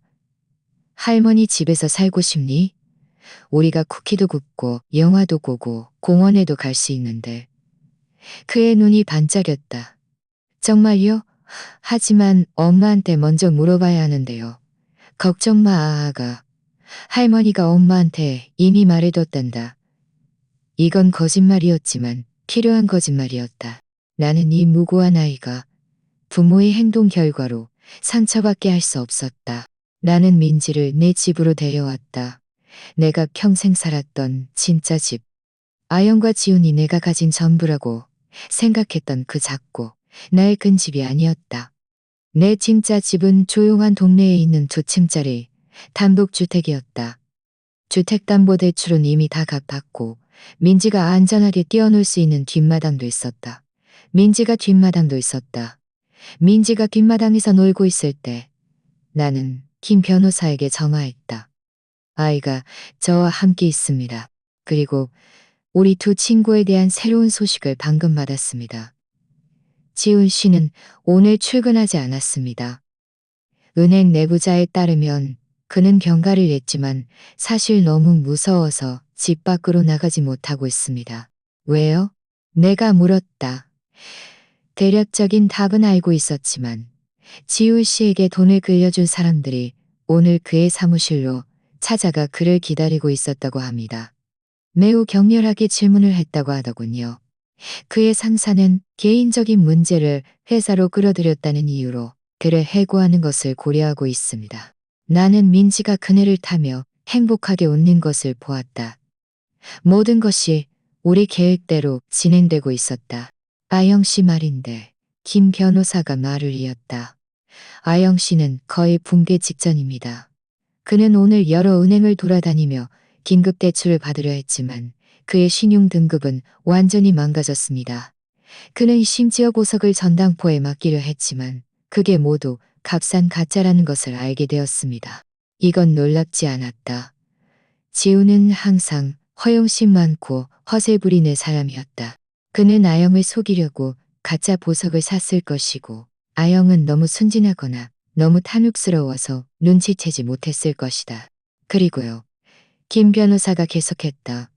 할머니 집에서 살고 싶니? 우리가 쿠키도 굽고 영화도 보고 공원에도 갈 수 있는데. 그의 눈이 반짝였다. 정말요? 하지만 엄마한테 먼저 물어봐야 하는데요. 걱정 마, 아아가. 할머니가 엄마한테 이미 말해뒀단다. 이건 거짓말이었지만 필요한 거짓말이었다. 나는 이 무고한 아이가 부모의 행동 결과로 상처받게 할 수 없었다. 나는 민지를 내 집으로 데려왔다. 내가 평생 살았던 진짜 집. 아영과 지훈이 내가 가진 전부라고 생각했던 그 작고 낡은 집이 아니었다. 내 진짜 집은 조용한 동네에 있는 2층짜리 단독주택이었다. 주택담보대출은 이미 다 갚았고 민지가 안전하게 뛰어놀 수 있는 뒷마당도 있었다. 민지가 뒷마당도 있었다. 민지가 뒷마당에서 놀고 있을 때 나는 김 변호사에게 전화했다. 아이가 저와 함께 있습니다. 그리고 우리 2친구에 대한 새로운 소식을 방금 받았습니다. 지훈 씨는 오늘 출근하지 않았습니다. 은행 내부자에 따르면 그는 병가를 냈지만 사실 너무 무서워서 집 밖으로 나가지 못하고 있습니다. 왜요? 내가 물었다. 대략적인 답은 알고 있었지만 지훈 씨에게 돈을 빌려준 사람들이 오늘 그의 사무실로 찾아가 그를 기다리고 있었다고 합니다. 매우 격렬하게 질문을 했다고 하더군요. 그의 상사는 개인적인 문제를 회사로 끌어들였다는 이유로 그를 해고하는 것을 고려하고 있습니다. 나는 민지가 그네를 타며 행복하게 웃는 것을 보았다. 모든 것이 우리 계획대로 진행되고 있었다. 아영 씨 말인데 김 변호사가 말을 이었다. 아영 씨는 거의 붕괴 직전입니다. 그는 오늘 여러 은행을 돌아다니며 긴급 대출을 받으려 했지만 그의 신용 등급은 완전히 망가졌습니다. 그는 심지어 보석을 전당포에 맡기려 했지만 그게 모두 값싼 가짜라는 것을 알게 되었습니다. 이건 놀랍지 않았다. 지우는 항상 허영심 많고 허세 부리는 사람이었다. 그는 아영을 속이려고 가짜 보석을 샀을 것이고 아영은 너무 순진하거나 너무 탐욕스러워서 눈치채지 못했을 것이다. 그리고요. 김 변호사가 계속했다.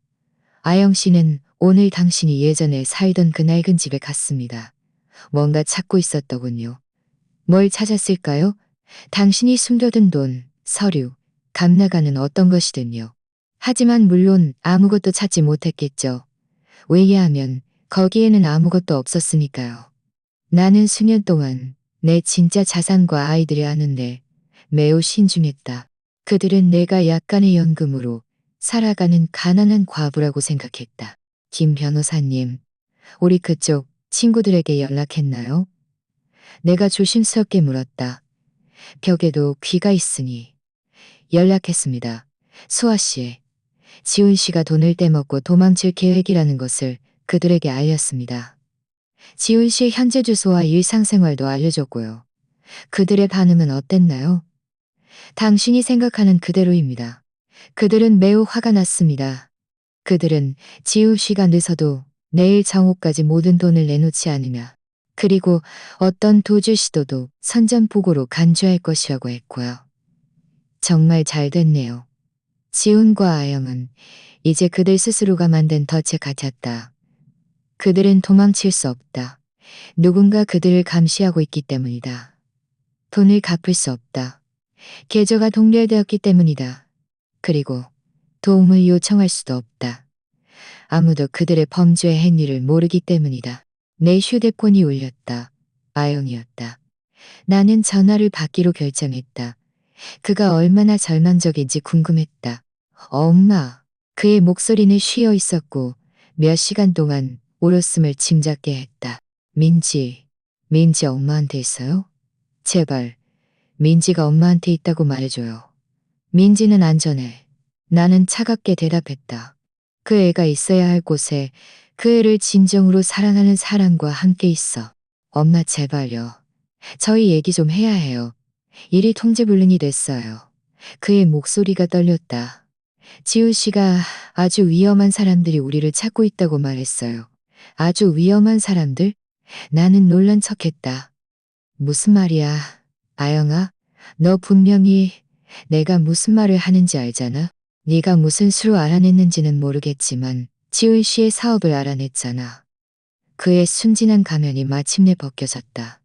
아영 씨는 오늘 당신이 예전에 살던 그 낡은 집에 갔습니다. 뭔가 찾고 있었더군요. 뭘 찾았을까요? 당신이 숨겨둔 돈, 서류, 값나가는 어떤 것이든요. 하지만 물론 아무것도 찾지 못했겠죠. 왜냐하면 거기에는 아무것도 없었으니까요. 나는 수년 동안 내 진짜 자산과 아이들이 아는데 매우 신중했다. 그들은 내가 약간의 연금으로 살아가는 가난한 과부라고 생각했다. 김 변호사님, 우리 그쪽 친구들에게 연락했나요? 내가 조심스럽게 물었다. 벽에도 귀가 있으니. 연락했습니다. 수아 씨, 지훈 씨가 돈을 떼먹고 도망칠 계획이라는 것을 그들에게 알렸습니다. 지훈 씨의 현재 주소와 일상생활도 알려줬고요. 그들의 반응은 어땠나요? 당신이 생각하는 그대로입니다. 그들은 매우 화가 났습니다. 그들은 지훈 씨가 늦어도 내일 정오까지 모든 돈을 내놓지 않으며 그리고 어떤 도주 시도도 선전포고로 간주할 것이라고 했고요. 정말 잘 됐네요. 지훈과 아영은 이제 그들 스스로가 만든 덫에 갇혔다. 그들은 도망칠 수 없다. 누군가 그들을 감시하고 있기 때문이다. 돈을 갚을 수 없다. 계좌가 동결되었기 때문이다. 그리고 도움을 요청할 수도 없다. 아무도 그들의 범죄의 행위를 모르기 때문이다. 내 휴대폰이 울렸다. 아영이었다. 나는 전화를 받기로 결정했다. 그가 얼마나 절망적인지 궁금했다. 엄마. 그의 목소리는 쉬어 있었고 몇 시간 동안 울었음을 짐작게 했다. 민지 엄마한테 있어요? 제발, 민지가 엄마한테 있다고 말해줘요. 민지는 안전해. 나는 차갑게 대답했다. 그 애가 있어야 할 곳에 그 애를 진정으로 사랑하는 사람과 함께 있어. 엄마 제발요. 저희 얘기 좀 해야 해요. 일이 통제불능이 됐어요. 그의 목소리가 떨렸다. 지훈 씨가 아주 위험한 사람들이 우리를 찾고 있다고 말했어요. 아주 위험한 사람들? 나는 놀란 척했다. 무슨 말이야? 아영아, 너 분명히 내가 무슨 말을 하는지 알잖아? 네가 무슨 수로 알아냈는지는 모르겠지만 지훈 씨의 사업을 알아냈잖아. 그의 순진한 가면이 마침내 벗겨졌다.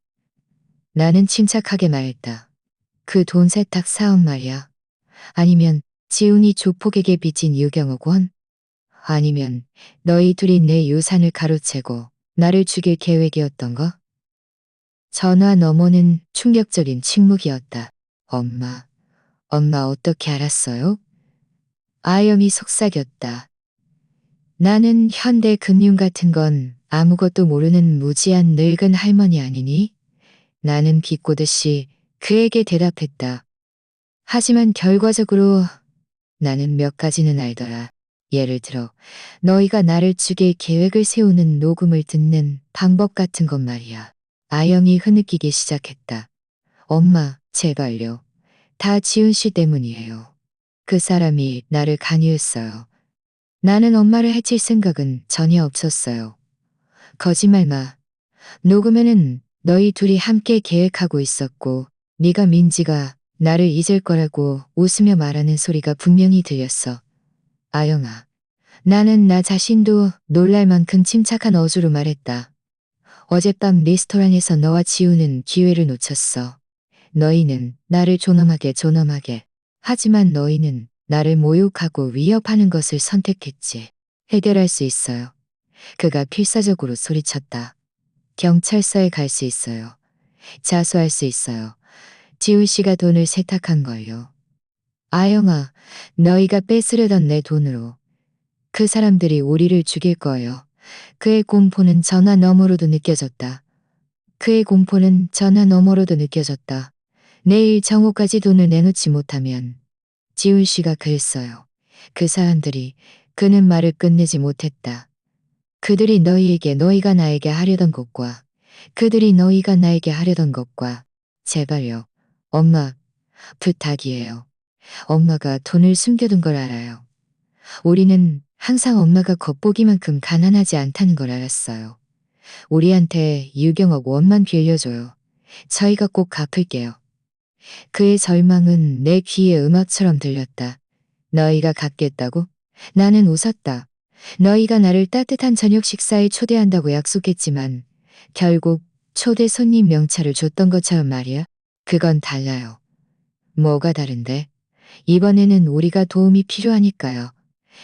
나는 침착하게 말했다. 그 돈 세탁 사업 말이야. 아니면 지훈이 조폭에게 빚진 유경옥 원? 아니면 너희 둘이 내 유산을 가로채고 나를 죽일 계획이었던가? 전화 너머는 충격적인 침묵이었다. 엄마 어떻게 알았어요? 아영이 속삭였다. 나는 현대 금융 같은 건 아무것도 모르는 무지한 늙은 할머니 아니니? 나는 비꼬듯이 그에게 대답했다. 하지만 결과적으로 나는 몇 가지는 알더라. 예를 들어 너희가 나를 죽일 계획을 세우는 녹음을 듣는 방법 같은 것 말이야. 아영이 흐느끼기 시작했다. 엄마, 제발요. 다 지훈 씨 때문이에요. 그 사람이 나를 강요했어요. 나는 엄마를 해칠 생각은 전혀 없었어요. 거짓말 마. 녹음에는 너희 둘이 함께 계획하고 있었고 네가 민지가 나를 잊을 거라고 웃으며 말하는 소리가 분명히 들렸어. 아영아, 나는 나 자신도 놀랄 만큼 침착한 어조로 말했다. 어젯밤 레스토랑에서 너와 지우는 기회를 놓쳤어. 너희는 나를 존엄하게. 하지만 너희는 나를 모욕하고 위협하는 것을 선택했지. 해결할 수 있어요. 그가 필사적으로 소리쳤다. 경찰서에 갈 수 있어요. 자수할 수 있어요. 지훈 씨가 돈을 세탁한 걸요. 아영아, 너희가 뺏으려던 내 돈으로. 그 사람들이 우리를 죽일 거예요. 그의 공포는 전화 너머로도 느껴졌다. 내일 정오까지 돈을 내놓지 못하면 지훈 씨가 그랬어요. 그 사람들이 그는 말을 끝내지 못했다. 그들이 너희가 나에게 하려던 것과 너희가 나에게 하려던 것과 제발요. 엄마, 부탁이에요. 엄마가 돈을 숨겨둔 걸 알아요. 우리는 항상 엄마가 겉보기만큼 가난하지 않다는 걸 알았어요. 우리한테 유경옥 원만 빌려줘요. 저희가 꼭 갚을게요. 그의 절망은 내 귀에 음악처럼 들렸다. 너희가 갚겠다고? 나는 웃었다. 너희가 나를 따뜻한 저녁 식사에 초대한다고 약속했지만 결국 초대 손님 명찰을 줬던 것처럼 말이야. 그건 달라요. 뭐가 다른데? 이번에는 우리가 도움이 필요하니까요.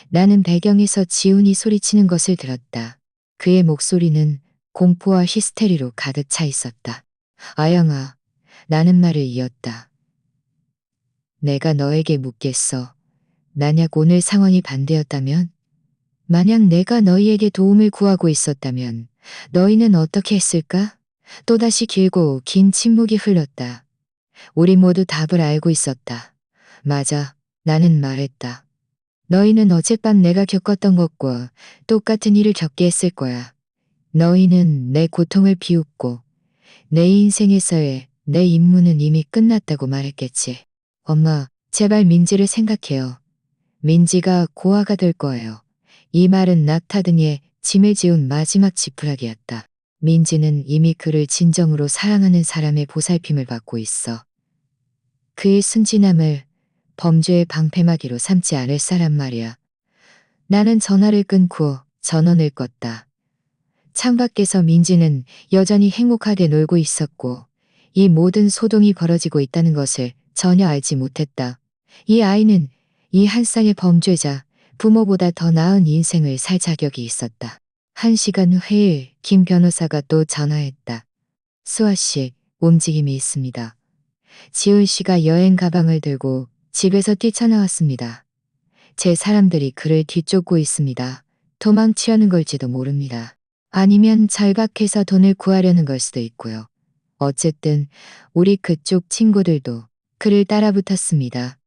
나는 배경에서 지훈이 소리치는 것을 들었다. 그의 목소리는 공포와 히스테리로 가득 차 있었다. 아영아, 나는 말을 이었다. 내가 너에게 묻겠어. 만약 오늘 상황이 반대였다면? 만약 내가 너희에게 도움을 구하고 있었다면 너희는 어떻게 했을까? 또다시 길고 긴 침묵이 흘렀다. 우리 모두 답을 알고 있었다. 맞아, 나는 말했다. 너희는 어젯밤 내가 겪었던 것과 똑같은 일을 겪게 했을 거야. 너희는 내 고통을 비웃고 내 인생에서의 내 임무는 이미 끝났다고 말했겠지. 엄마, 제발 민지를 생각해요. 민지가 고아가 될 거예요. 이 말은 낙타 등에 짐을 지운 마지막 지푸라기였다. 민지는 이미 그를 진정으로 사랑하는 사람의 보살핌을 받고 있어. 그의 순진함을 범죄의 방패막이로 삼지 않을 사람 말이야. 나는 전화를 끊고 전원을 껐다. 창밖에서 민지는 여전히 행복하게 놀고 있었고 이 모든 소동이 벌어지고 있다는 것을 전혀 알지 못했다. 이 아이는 이 한 쌍의 범죄자, 부모보다 더 나은 인생을 살 자격이 있었다. 1시간 후에 김 변호사가 또 전화했다. 수아 씨, 움직임이 있습니다. 지훈 씨가 여행 가방을 들고 집에서 뛰쳐나왔습니다. 제 사람들이 그를 뒤쫓고 있습니다. 도망치려는 걸지도 모릅니다. 아니면 절박해서 돈을 구하려는 걸 수도 있고요. 어쨌든 우리 그쪽 친구들도 그를 따라붙었습니다.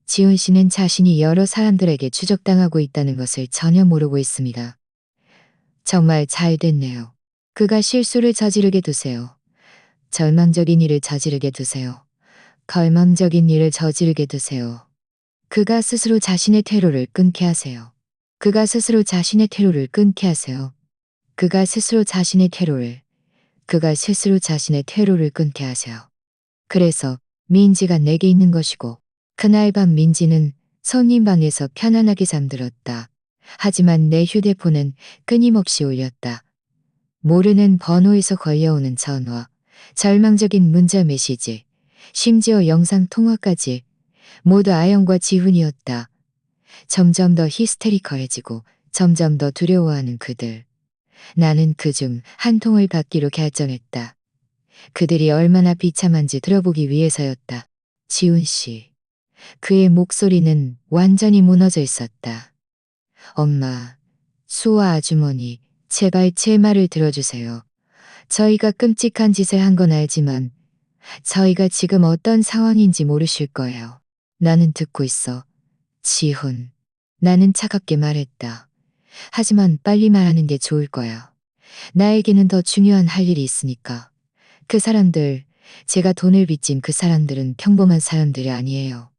지훈 씨는 자신이 여러 사람들에게 추적당하고 있다는 것을 전혀 모르고 있습니다. 정말 잘 됐네요. 그가 실수를 저지르게 두세요. 절망적인 일을 저지르게 두세요. 걸망적인 일을 저지르게 두세요. 그가 스스로 자신의 퇴로를 끊게 하세요. 그가 스스로 자신의 퇴로를 끊게 하세요. 그가 스스로 자신의 퇴로를 끊게 하세요. 그래서 민지가 내게 있는 것이고 그날 밤 민지는 손님 방에서 편안하게 잠들었다. 하지만 내 휴대폰은 끊임없이 울렸다. 모르는 번호에서 걸려오는 전화, 절망적인 문자 메시지, 심지어 영상 통화까지 모두 아영과 지훈이었다. 점점 더 히스테리컬해지고 점점 더 두려워하는 그들. 나는 그중 한 통을 받기로 결정했다. 그들이 얼마나 비참한지 들어보기 위해서였다. 지훈 씨. 그의 목소리는 완전히 무너져 있었다. 엄마, 수아 아주머니, 제발 제 말을 들어주세요. 저희가 끔찍한 짓을 한 건 알지만 저희가 지금 어떤 상황인지 모르실 거예요. 나는 듣고 있어. 지훈. 나는 차갑게 말했다. 하지만 빨리 말하는 게 좋을 거야. 나에게는 더 중요한 할 일이 있으니까. 그 사람들, 제가 돈을 빚진 그 사람들은 평범한 사람들이 아니에요.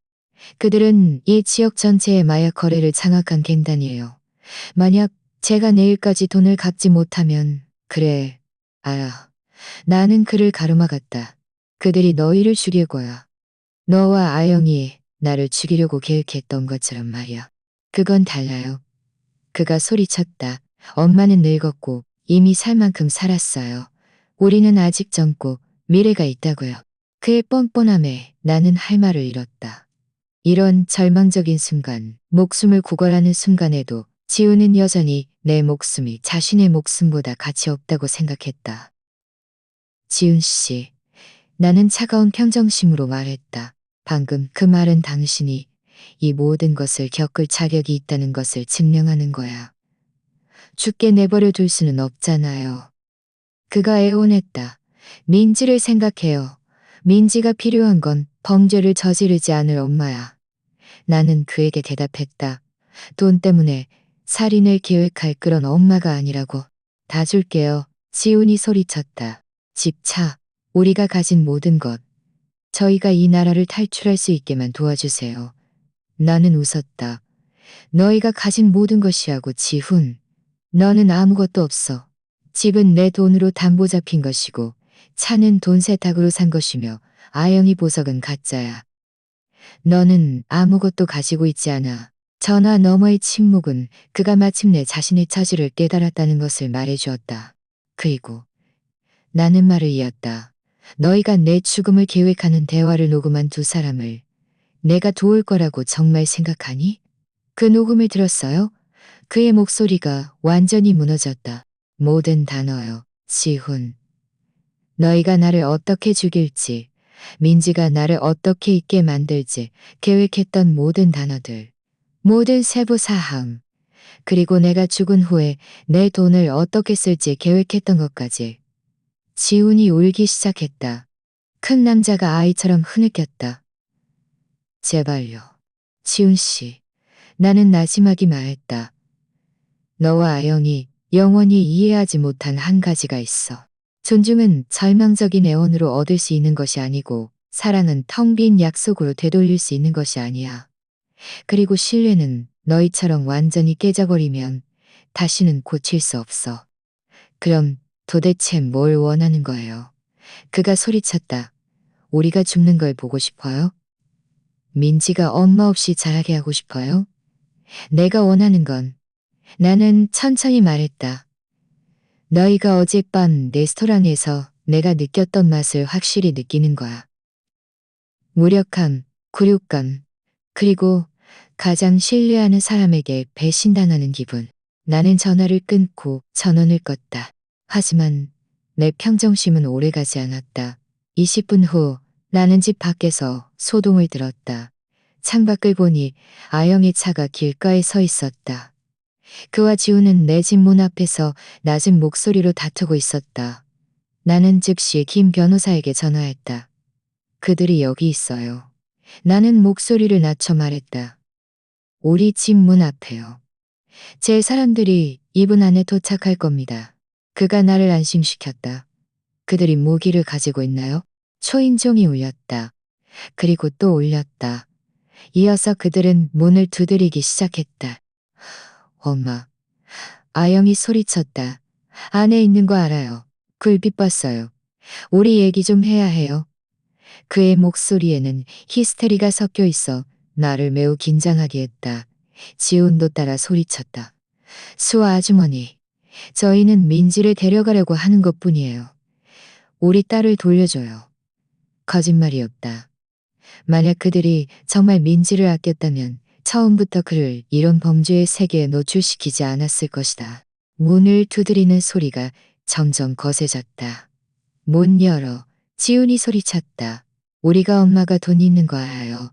그들은 이 지역 전체의 마약 거래를 장악한 갱단이에요. 만약 제가 내일까지 돈을 갚지 못하면, 그래, 알아. 나는 그를 가로막았다. 그들이 너희를 죽일 거야. 너와 아영이 나를 죽이려고 계획했던 것처럼 말이야. 그건 달라요. 그가 소리쳤다. 엄마는 늙었고 이미 살 만큼 살았어요. 우리는 아직 젊고 미래가 있다고요. 그의 뻔뻔함에 나는 할 말을 잃었다. 이런 절망적인 순간, 목숨을 구걸하는 순간에도 지우는 여전히 내 목숨이 자신의 목숨보다 가치 없다고 생각했다. 지훈 씨, 나는 차가운 평정심으로 말했다. 방금 그 말은 당신이 이 모든 것을 겪을 자격이 있다는 것을 증명하는 거야. 죽게 내버려 둘 수는 없잖아요. 그가 애원했다. 민지를 생각해요. 민지가 필요한 건 범죄를 저지르지 않을 엄마야. 나는 그에게 대답했다. 돈 때문에 살인을 계획할 그런 엄마가 아니라고. 다 줄게요. 지훈이 소리쳤다. 집, 차, 우리가 가진 모든 것. 저희가 이 나라를 탈출할 수 있게만 도와주세요. 나는 웃었다. 너희가 가진 모든 것이라고 지훈. 너는 아무것도 없어. 집은 내 돈으로 담보 잡힌 것이고 차는 돈 세탁으로 산 것이며 아영이 보석은 가짜야. 너는 아무것도 가지고 있지 않아. 전화 너머의 침묵은 그가 마침내 자신의 처지를 깨달았다는 것을 말해주었다. 그리고 나는 말을 이었다. 너희가 내 죽음을 계획하는 대화를 녹음한 두 사람을 내가 도울 거라고 정말 생각하니? 그 녹음을 들었어요? 그의 목소리가 완전히 무너졌다. 모든 단어요. 지훈. 너희가 나를 어떻게 죽일지, 민지가 나를 어떻게 잊게 만들지 계획했던 모든 단어들. 모든 세부 사항. 그리고 내가 죽은 후에 내 돈을 어떻게 쓸지 계획했던 것까지. 지훈이 울기 시작했다. 큰 남자가 아이처럼 흐느꼈다. 제발요. 지훈 씨. 나는 나지막이 말했다. 너와 아영이 영원히 이해하지 못한 한 가지가 있어. 존중은 절망적인 애원으로 얻을 수 있는 것이 아니고 사랑은 텅 빈 약속으로 되돌릴 수 있는 것이 아니야. 그리고 신뢰는 너희처럼 완전히 깨져버리면 다시는 고칠 수 없어. 그럼 도대체 뭘 원하는 거예요? 그가 소리쳤다. 우리가 죽는 걸 보고 싶어요? 민지가 엄마 없이 자라게 하고 싶어요? 내가 원하는 건 나는 천천히 말했다. 너희가 어젯밤 레스토랑에서 내가 느꼈던 맛을 확실히 느끼는 거야. 무력함, 굴욕감, 그리고 가장 신뢰하는 사람에게 배신당하는 기분. 나는 전화를 끊고 전원을 껐다. 하지만 내 평정심은 오래가지 않았다. 20분 후 나는 집 밖에서 소동을 들었다. 창밖을 보니 아영의 차가 길가에 서 있었다. 그와 지우는 내 집 문 앞에서 낮은 목소리로 다투고 있었다. 나는 즉시 김 변호사에게 전화했다. 그들이 여기 있어요. 나는 목소리를 낮춰 말했다. 우리 집 문 앞에요. 제 사람들이 2분 안에 도착할 겁니다. 그가 나를 안심시켰다. 그들이 무기를 가지고 있나요? 초인종이 울렸다. 그리고 또 울렸다. 이어서 그들은 문을 두드리기 시작했다. 엄마. 아영이 소리쳤다. 안에 있는 거 알아요. 굴빛 봤어요. 우리 얘기 좀 해야 해요. 그의 목소리에는 히스테리가 섞여 있어 나를 매우 긴장하게 했다. 지훈도 따라 소리쳤다. 수아 아주머니, 저희는 민지를 데려가려고 하는 것뿐이에요. 우리 딸을 돌려줘요. 거짓말이었다. 만약 그들이 정말 민지를 아꼈다면 처음부터 그를 이런 범죄의 세계에 노출시키지 않았을 것이다. 문을 두드리는 소리가 점점 거세졌다. 문 열어. 지훈이 소리쳤다. 우리가 엄마가 돈 있는 거 알아요.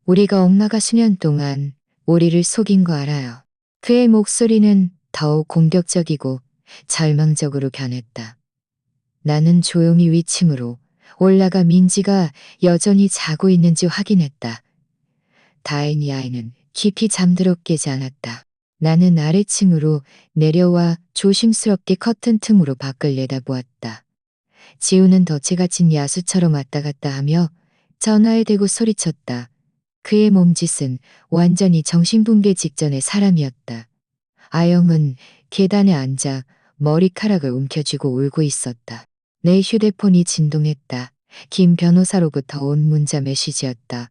우리가 엄마가 수년 동안 우리를 속인 거 알아요. 그의 목소리는 더욱 공격적이고 절망적으로 변했다. 나는 조용히 위층으로 올라가 민지가 여전히 자고 있는지 확인했다. 다행히 아이는 깊이 잠들어 깨지 않았다. 나는 아래층으로 내려와 조심스럽게 커튼 틈으로 밖을 내다보았다. 지우는 덫에 갇힌 야수처럼 왔다 갔다 하며 전화에 대고 소리쳤다. 그의 몸짓은 완전히 정신붕괴 직전의 사람이었다. 아영은 계단에 앉아 머리카락을 움켜쥐고 울고 있었다. 내 휴대폰이 진동했다. 김 변호사로부터 온 문자 메시지였다.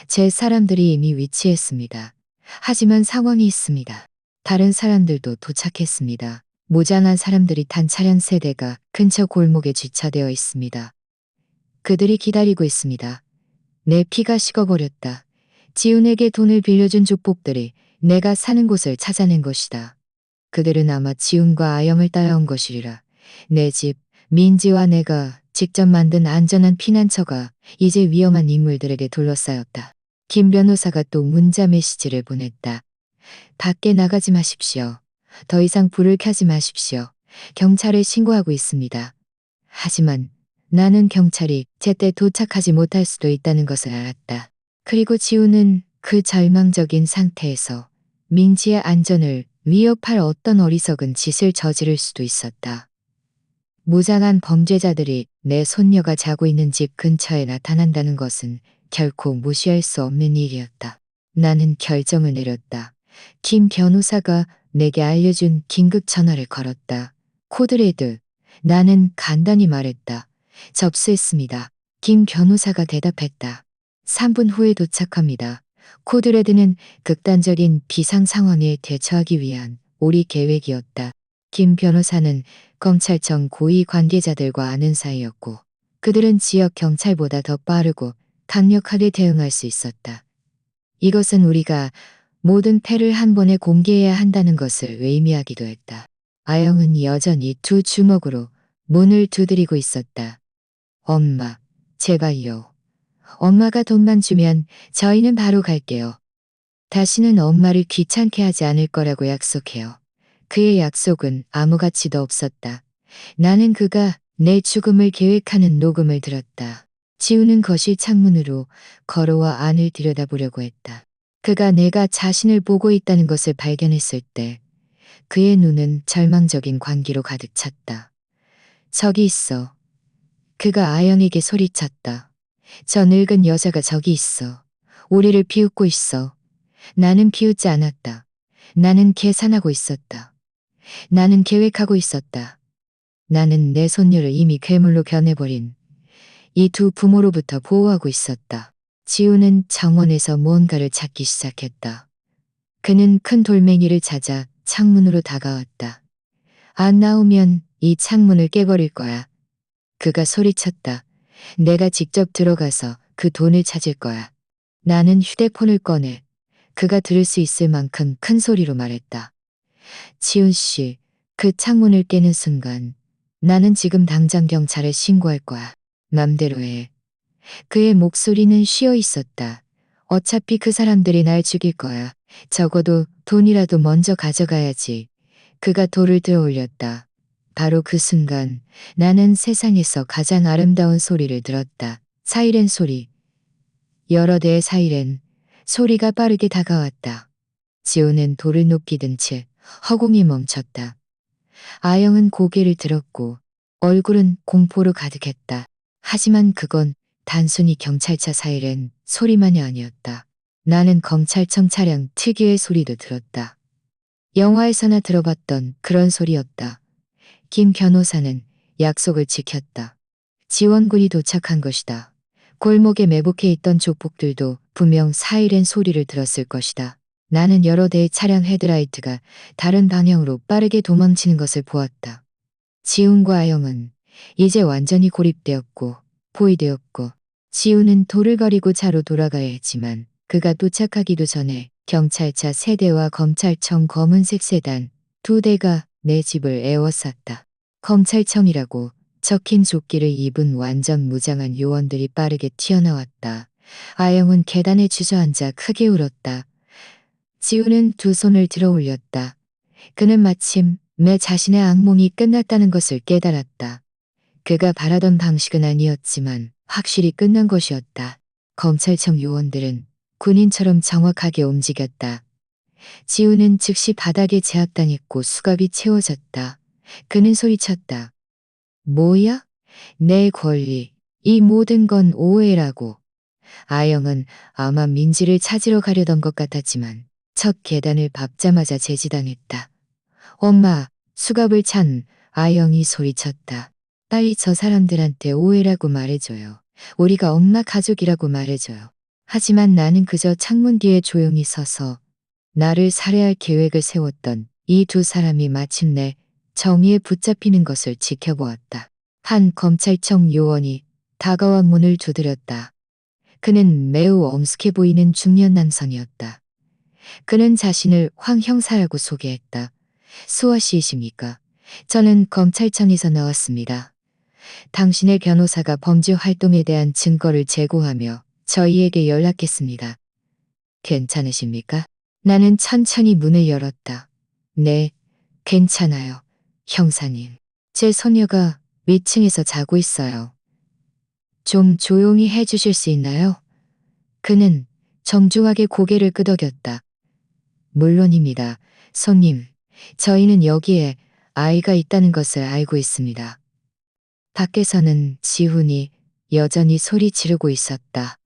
제 사람들이 이미 위치했습니다. 하지만 상황이 있습니다. 다른 사람들도 도착했습니다. 모자란 사람들이 탄 차량 세대가 근처 골목에 주차되어 있습니다. 그들이 기다리고 있습니다. 내 피가 식어버렸다. 지훈에게 돈을 빌려준 족복들이 내가 사는 곳을 찾아낸 것이다. 그들은 아마 지훈과 아영을 따라온 것이리라. 내 집, 민지와 내가 직접 만든 안전한 피난처가 이제 위험한 인물들에게 둘러싸였다. 김 변호사가 또 문자 메시지를 보냈다. 밖에 나가지 마십시오. 더 이상 불을 켜지 마십시오. 경찰에 신고하고 있습니다. 하지만 나는 경찰이 제때 도착하지 못할 수도 있다는 것을 알았다. 그리고 지우는 그 절망적인 상태에서 민지의 안전을 위협할 어떤 어리석은 짓을 저지를 수도 있었다. 무장한 범죄자들이 내 손녀가 자고 있는 집 근처에 나타난다는 것은 결코 무시할 수 없는 일이었다. 나는 결정을 내렸다. 김 변호사가 내게 알려준 긴급 전화를 걸었다. 코드레드. 나는 간단히 말했다. 접수했습니다. 김 변호사가 대답했다. 3분 후에 도착합니다. 코드레드는 극단적인 비상 상황에 대처하기 위한 우리 계획이었다. 김 변호사는 검찰청 고위 관계자들과 아는 사이였고 그들은 지역 경찰보다 더 빠르고 강력하게 대응할 수 있었다. 이것은 우리가 모든 패를 한 번에 공개해야 한다는 것을 의미하기도 했다. 아영은 여전히 두 주먹으로 문을 두드리고 있었다. 엄마, 제발요. 엄마가 돈만 주면 저희는 바로 갈게요. 다시는 엄마를 귀찮게 하지 않을 거라고 약속해요. 그의 약속은 아무 가치도 없었다. 나는 그가 내 죽음을 계획하는 녹음을 들었다. 지우는 거실 창문으로 걸어와 안을 들여다보려고 했다. 그가 내가 자신을 보고 있다는 것을 발견했을 때 그의 눈은 절망적인 광기로 가득 찼다. 저기 있어. 그가 아영에게 소리쳤다. 저 늙은 여자가 저기 있어. 우리를 비웃고 있어. 나는 비웃지 않았다. 나는 계산하고 있었다. 나는 계획하고 있었다. 나는 내 손녀를 이미 괴물로 변해버린 이 두 부모로부터 보호하고 있었다. 지우는 정원에서 무언가를 찾기 시작했다. 그는 큰 돌멩이를 찾아 창문으로 다가왔다. 안 나오면 이 창문을 깨버릴 거야. 그가 소리쳤다. 내가 직접 들어가서 그 돈을 찾을 거야. 나는 휴대폰을 꺼내 그가 들을 수 있을 만큼 큰 소리로 말했다. 지훈 씨, 그 창문을 깨는 순간 나는 지금 당장 경찰에 신고할 거야. 맘대로 해. 그의 목소리는 쉬어 있었다. 어차피 그 사람들이 날 죽일 거야. 적어도 돈이라도 먼저 가져가야지. 그가 돌을 들어 올렸다. 바로 그 순간 나는 세상에서 가장 아름다운 소리를 들었다. 사이렌 소리. 여러 대의 사이렌. 소리가 빠르게 다가왔다. 지우는 돌을 높이 든 채 허공이 멈췄다. 아영은 고개를 들었고 얼굴은 공포로 가득했다. 하지만 그건 단순히 경찰차 사이렌 소리만이 아니었다. 나는 검찰청 차량 특유의 소리도 들었다. 영화에서나 들어봤던 그런 소리였다. 김 변호사는 약속을 지켰다. 지원군이 도착한 것이다. 골목에 매복해 있던 조폭들도 분명 사이렌 소리를 들었을 것이다. 나는 여러 대의 차량 헤드라이트가 다른 방향으로 빠르게 도망치는 것을 보았다. 지훈과 아영은 이제 완전히 고립되었고 포위되었고 지우는 돌을 버리고 차로 돌아가야 했지만 그가 도착하기도 전에 경찰차 3대와 검찰청 검은색 세단 2대가 내 집을 에워쌌다. 검찰청이라고 적힌 조끼를 입은 완전 무장한 요원들이 빠르게 튀어나왔다. 아영은 계단에 주저앉아 크게 울었다. 지우는 2 손을 들어 올렸다. 그는 마침 내 자신의 악몽이 끝났다는 것을 깨달았다. 그가 바라던 방식은 아니었지만 확실히 끝난 것이었다. 검찰청 요원들은 군인처럼 정확하게 움직였다. 지우는 즉시 바닥에 제압당했고 수갑이 채워졌다. 그는 소리쳤다. 뭐야? 내 권리. 이 모든 건 오해라고. 아영은 아마 민지를 찾으러 가려던 것 같았지만 첫 계단을 밟자마자 제지당했다. 엄마, 수갑을 찬 아영이 소리쳤다. 빨리 저 사람들한테 오해라고 말해줘요. 우리가 엄마 가족이라고 말해줘요. 하지만 나는 그저 창문 뒤에 조용히 서서 나를 살해할 계획을 세웠던 이 2 사람이 마침내 정의에 붙잡히는 것을 지켜보았다. 한 검찰청 요원이 다가와 문을 두드렸다. 그는 매우 엄숙해 보이는 중년 남성이었다. 그는 자신을 황 형사라고 소개했다. 수아 씨이십니까? 저는 검찰청에서 나왔습니다. 당신의 변호사가 범죄 활동에 대한 증거를 제공하며 저희에게 연락했습니다. 괜찮으십니까? 나는 천천히 문을 열었다. 네, 괜찮아요. 형사님. 제 소녀가 위층에서 자고 있어요. 좀 조용히 해주실 수 있나요? 그는 정중하게 고개를 끄덕였다. 물론입니다. 손님, 저희는 여기에 아이가 있다는 것을 알고 있습니다. 밖에서는 지훈이 여전히 소리 지르고 있었다.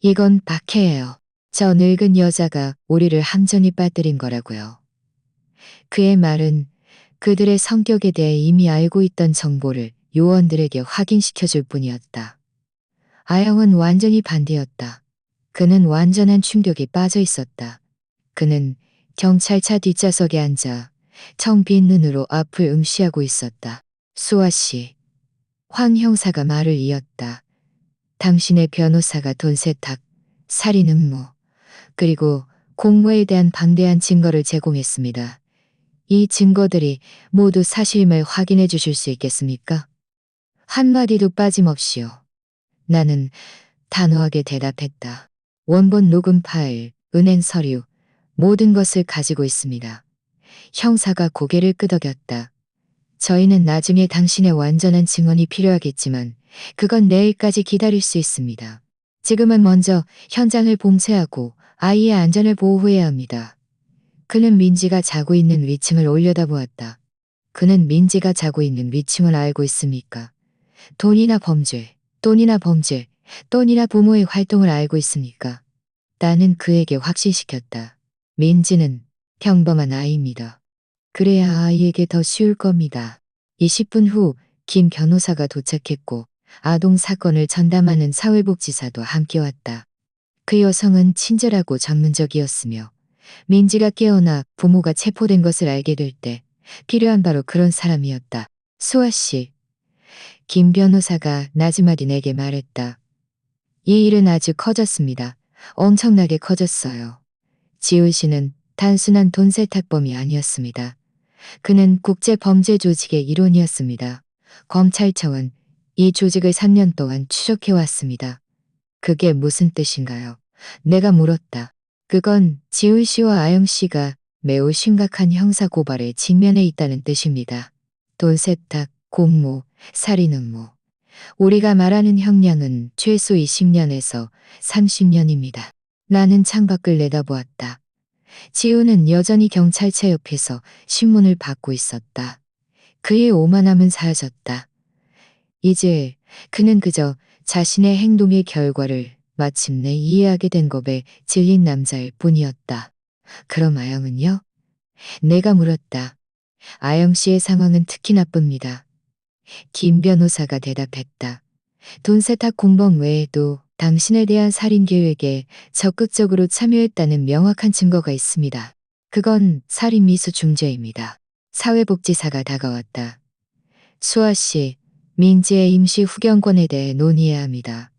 이건 박해예요. 저 늙은 여자가 우리를 함정에 빠뜨린 거라고요. 그의 말은 그들의 성격에 대해 이미 알고 있던 정보를 요원들에게 확인시켜줄 뿐이었다. 아영은 완전히 반대였다. 그는 완전한 충격에 빠져 있었다. 그는 경찰차 뒷좌석에 앉아 텅 빈 눈으로 앞을 응시하고 있었다. 수아 씨, 황 형사가 말을 이었다. 당신의 변호사가 돈 세탁, 살인 음모, 그리고 공모에 대한 방대한 증거를 제공했습니다. 이 증거들이 모두 사실임을 확인해 주실 수 있겠습니까? 한마디도 빠짐없이요. 나는 단호하게 대답했다. 원본 녹음 파일, 은행 서류, 모든 것을 가지고 있습니다. 형사가 고개를 끄덕였다. 저희는 나중에 당신의 완전한 증언이 필요하겠지만 그건 내일까지 기다릴 수 있습니다. 지금은 먼저 현장을 봉쇄하고 아이의 안전을 보호해야 합니다. 그는 민지가 자고 있는 위층을 올려다보았다. 그는 민지가 자고 있는 위층을 알고 있습니까? 돈이나 범죄, 돈이나 범죄, 돈이나 부모의 활동을 알고 있습니까? 나는 그에게 확신시켰다. 민지는 평범한 아이입니다. 그래야 아이에게 더 쉬울 겁니다. 20분 후 김 변호사가 도착했고 아동 사건을 전담하는 사회복지사도 함께 왔다. 그 여성은 친절하고 전문적이었으며 민지가 깨어나 부모가 체포된 것을 알게 될 때 필요한 바로 그런 사람이었다. 수아 씨, 김 변호사가 나지막이 내게 말했다. 이 일은 아주 커졌습니다. 엄청나게 커졌어요. 지훈 씨는 단순한 돈 세탁범이 아니었습니다. 그는 국제범죄 조직의 일원이었습니다. 검찰청은 이 조직을 3년 동안 추적해왔습니다. 그게 무슨 뜻인가요? 내가 물었다. 그건 지훈 씨와 아영 씨가 매우 심각한 형사 고발에 직면해 있다는 뜻입니다. 돈 세탁, 공모, 살인 음모. 우리가 말하는 형량은 최소 20년에서 30년입니다. 나는 창밖을 내다보았다. 지우는 여전히 경찰차 옆에서 신문을 받고 있었다. 그의 오만함은 사라졌다. 이제 그는 그저 자신의 행동의 결과를 마침내 이해하게 된 것에 질린 남자일 뿐이었다. 그럼 아영은요? 내가 물었다. 아영 씨의 상황은 특히 나쁩니다. 김 변호사가 대답했다. 돈 세탁 공범 외에도 당신에 대한 살인 계획에 적극적으로 참여했다는 명확한 증거가 있습니다. 그건 살인 미수 중죄입니다. 사회복지사가 다가왔다. 수아 씨, 민지의 임시 후견권에 대해 논의해야 합니다.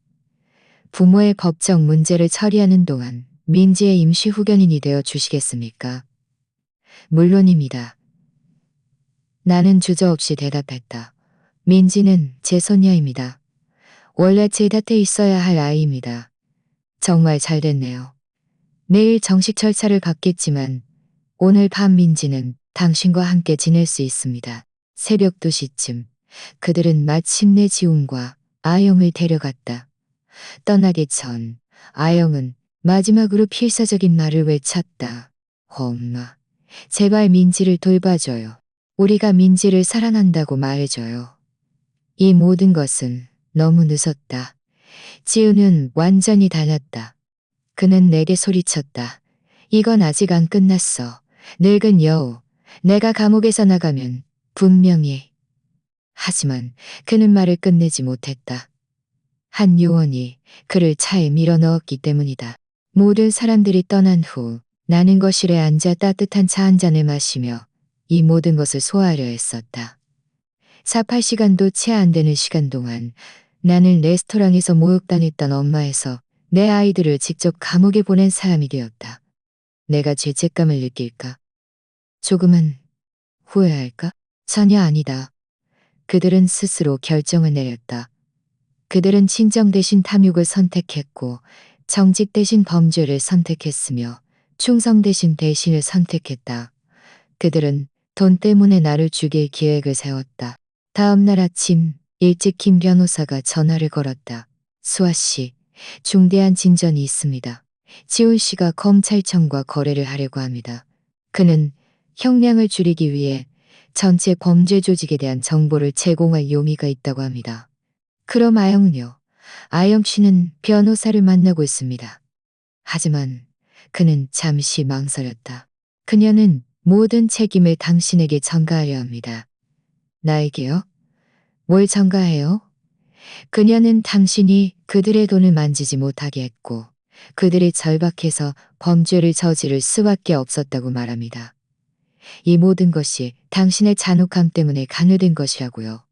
부모의 법적 문제를 처리하는 동안 민지의 임시 후견인이 되어 주시겠습니까? 물론입니다. 나는 주저없이 대답했다. 민지는 제 손녀입니다. 원래 제 곁에 있어야 할 아이입니다. 정말 잘 됐네요. 내일 정식 절차를 받겠지만 오늘 밤 민지는 당신과 함께 지낼 수 있습니다. 새벽 2시쯤 그들은 마침내 지훈과 아영을 데려갔다. 떠나기 전 아영은 마지막으로 필사적인 말을 외쳤다. 엄마, 제발 민지를 돌봐줘요. 우리가 민지를 사랑한다고 말해줘요. 이 모든 것은 너무 늦었다. 지우는 완전히 달랐다. 그는 내게 소리쳤다. 이건 아직 안 끝났어. 늙은 여우, 내가 감옥에서 나가면 분명히. 하지만 그는 말을 끝내지 못했다. 한 요원이 그를 차에 밀어 넣었기 때문이다. 모든 사람들이 떠난 후 나는 거실에 앉아 따뜻한 차 한 잔을 마시며 이 모든 것을 소화하려 했었다. 48시간도 채 안 되는 시간 동안 나는 레스토랑에서 모욕당했던 엄마에서 내 아이들을 직접 감옥에 보낸 사람이 되었다. 내가 죄책감을 느낄까? 조금은 후회할까? 전혀 아니다. 그들은 스스로 결정을 내렸다. 그들은 친정 대신 탐욕을 선택했고 정직 대신 범죄를 선택했으며 충성 대신 배신을 선택했다. 그들은 돈 때문에 나를 죽일 계획을 세웠다. 다음 날 아침 일찍 김 변호사가 전화를 걸었다. 수아 씨, 중대한 진전이 있습니다. 지훈 씨가 검찰청과 거래를 하려고 합니다. 그는 형량을 줄이기 위해 전체 범죄 조직에 대한 정보를 제공할 용의가 있다고 합니다. 그럼 아영은요? 아영 씨는 변호사를 만나고 있습니다. 하지만 그는 잠시 망설였다. 그녀는 모든 책임을 당신에게 전가하려 합니다. 나에게요? 뭘 전가해요? 그녀는 당신이 그들의 돈을 만지지 못하게 했고 그들이 절박해서 범죄를 저지를 수밖에 없었다고 말합니다. 이 모든 것이 당신의 잔혹함 때문에 간여된 것이라고요.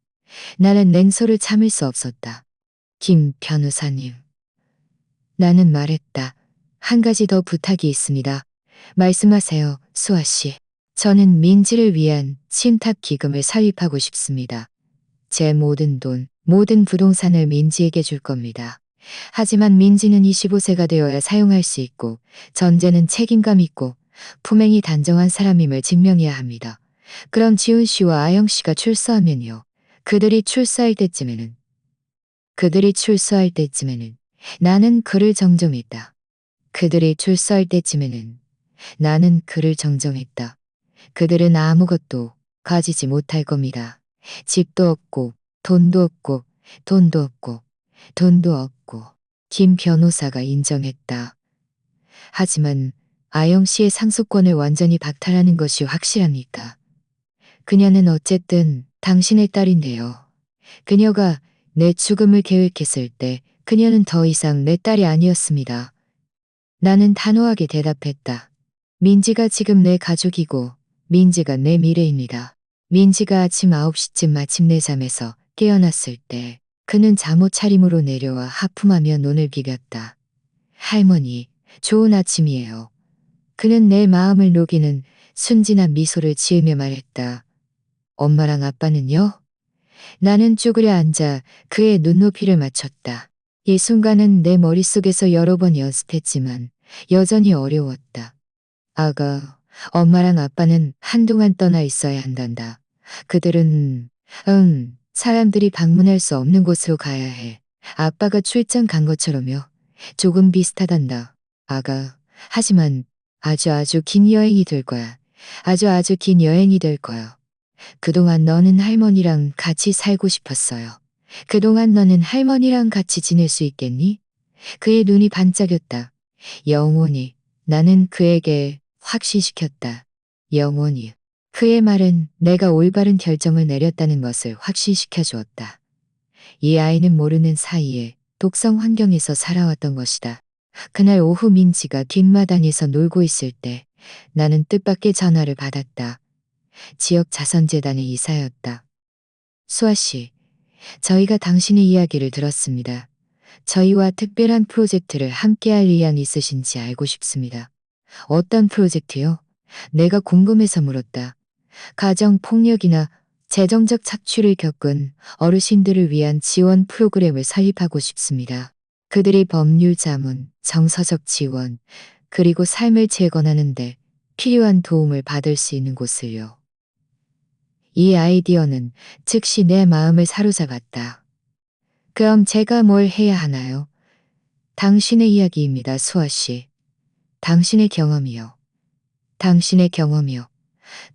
나는 냉소를 참을 수 없었다. 김 변호사님. 나는 말했다. 한 가지 더 부탁이 있습니다. 말씀하세요, 수아 씨. 저는 민지를 위한 신탁 기금을 설립하고 싶습니다. 제 모든 돈, 모든 부동산을 민지에게 줄 겁니다. 하지만 민지는 25세가 되어야 사용할 수 있고 전제는 책임감 있고 품행이 단정한 사람임을 증명해야 합니다. 그럼 지훈 씨와 아영 씨가 출소하면요. 그들이 출소할 때쯤에는 나는 그를 정정했다. 그들이 출소할 때쯤에는 나는 그를 정정했다. 그들은 아무것도 가지지 못할 겁니다. 집도 없고 돈도 없고 돈도 없고 돈도 없고. 김 변호사가 인정했다. 하지만 아영 씨의 상속권을 완전히 박탈하는 것이 확실합니까? 그녀는 어쨌든 당신의 딸인데요. 그녀가 내 죽음을 계획했을 때 그녀는 더 이상 내 딸이 아니었습니다. 나는 단호하게 대답했다. 민지가 지금 내 가족이고 민지가 내 미래입니다. 민지가 아침 9시쯤 마침내 잠에서 깨어났을 때 그는 잠옷 차림으로 내려와 하품하며 눈을 비볐다. 할머니, 좋은 아침이에요. 그는 내 마음을 녹이는 순진한 미소를 지으며 말했다. 엄마랑 아빠는요? 나는 쭈그려 앉아 그의 눈높이를 맞췄다. 이 순간은 내 머릿속에서 여러 번 연습했지만 여전히 어려웠다. 아가, 엄마랑 아빠는 한동안 떠나 있어야 한단다. 그들은, 사람들이 방문할 수 없는 곳으로 가야 해. 아빠가 출장 간 것처럼요. 조금 비슷하단다. 아가, 하지만 아주 긴 여행이 될 거야. 아주 긴 여행이 될 거야. 그동안 너는 할머니랑 같이 살고 싶었어요. 그동안 너는 할머니랑 같이 지낼 수 있겠니? 그의 눈이 반짝였다. 영원히. 나는 그에게 확신시켰다. 영원히. 그의 말은 내가 올바른 결정을 내렸다는 것을 확신시켜 주었다. 이 아이는 모르는 사이에 독성 환경에서 살아왔던 것이다. 그날 오후 민지가 뒷마당에서 놀고 있을 때 나는 뜻밖의 전화를 받았다. 지역 자선재단의 이사였다. 수아 씨, 저희가 당신의 이야기를 들었습니다. 저희와 특별한 프로젝트를 함께할 의향 있으신지 알고 싶습니다. 어떤 프로젝트요? 내가 궁금해서 물었다. 가정 폭력이나 재정적 착취를 겪은 어르신들을 위한 지원 프로그램을 설립하고 싶습니다. 그들이 법률 자문, 정서적 지원, 그리고 삶을 재건하는데 필요한 도움을 받을 수 있는 곳을요. 이 아이디어는 즉시 내 마음을 사로잡았다. 그럼 제가 뭘 해야 하나요? 당신의 이야기입니다, 수아 씨. 당신의 경험이요. 당신의 경험이요.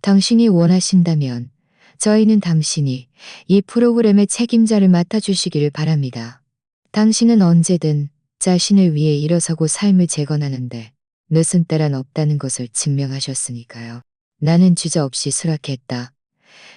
당신이 원하신다면 저희는 당신이 이 프로그램의 책임자를 맡아주시기를 바랍니다. 당신은 언제든 자신을 위해 일어서고 삶을 재건하는데 늦은 때란 없다는 것을 증명하셨으니까요. 나는 주저없이 수락했다.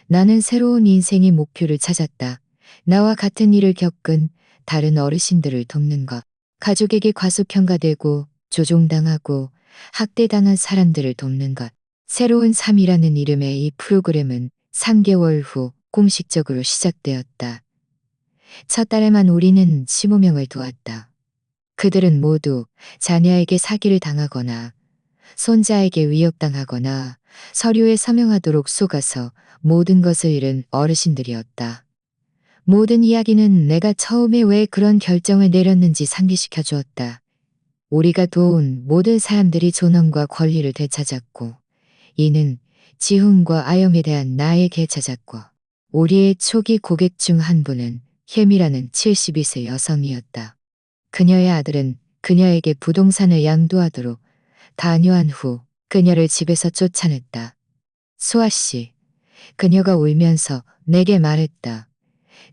나는 새로운 인생의 목표를 찾았다. 나와 같은 일을 겪은 다른 어르신들을 돕는 것. 가족에게 과소평가되고 조종당하고 학대당한 사람들을 돕는 것. 새로운 삶이라는 이름의 이 프로그램은 3개월 후 공식적으로 시작되었다. 첫 달에만 우리는 15명을 도왔다. 그들은 모두 자녀에게 사기를 당하거나 손자에게 위협당하거나 서류에 서명하도록 속아서 모든 것을 잃은 어르신들이었다. 모든 이야기는 내가 처음에 왜 그런 결정을 내렸는지 상기시켜 주었다. 우리가 도운 모든 사람들이 존엄과 권리를 되찾았고, 이는 지훈과 아영에 대한 나에게 찾았고, 우리의 초기 고객 중 한 분은 혜미라는 72세 여성이었다. 그녀의 아들은 그녀에게 부동산을 양도하도록 단호한 후 그녀를 집에서 쫓아냈다. 수아 씨, 그녀가 울면서 내게 말했다.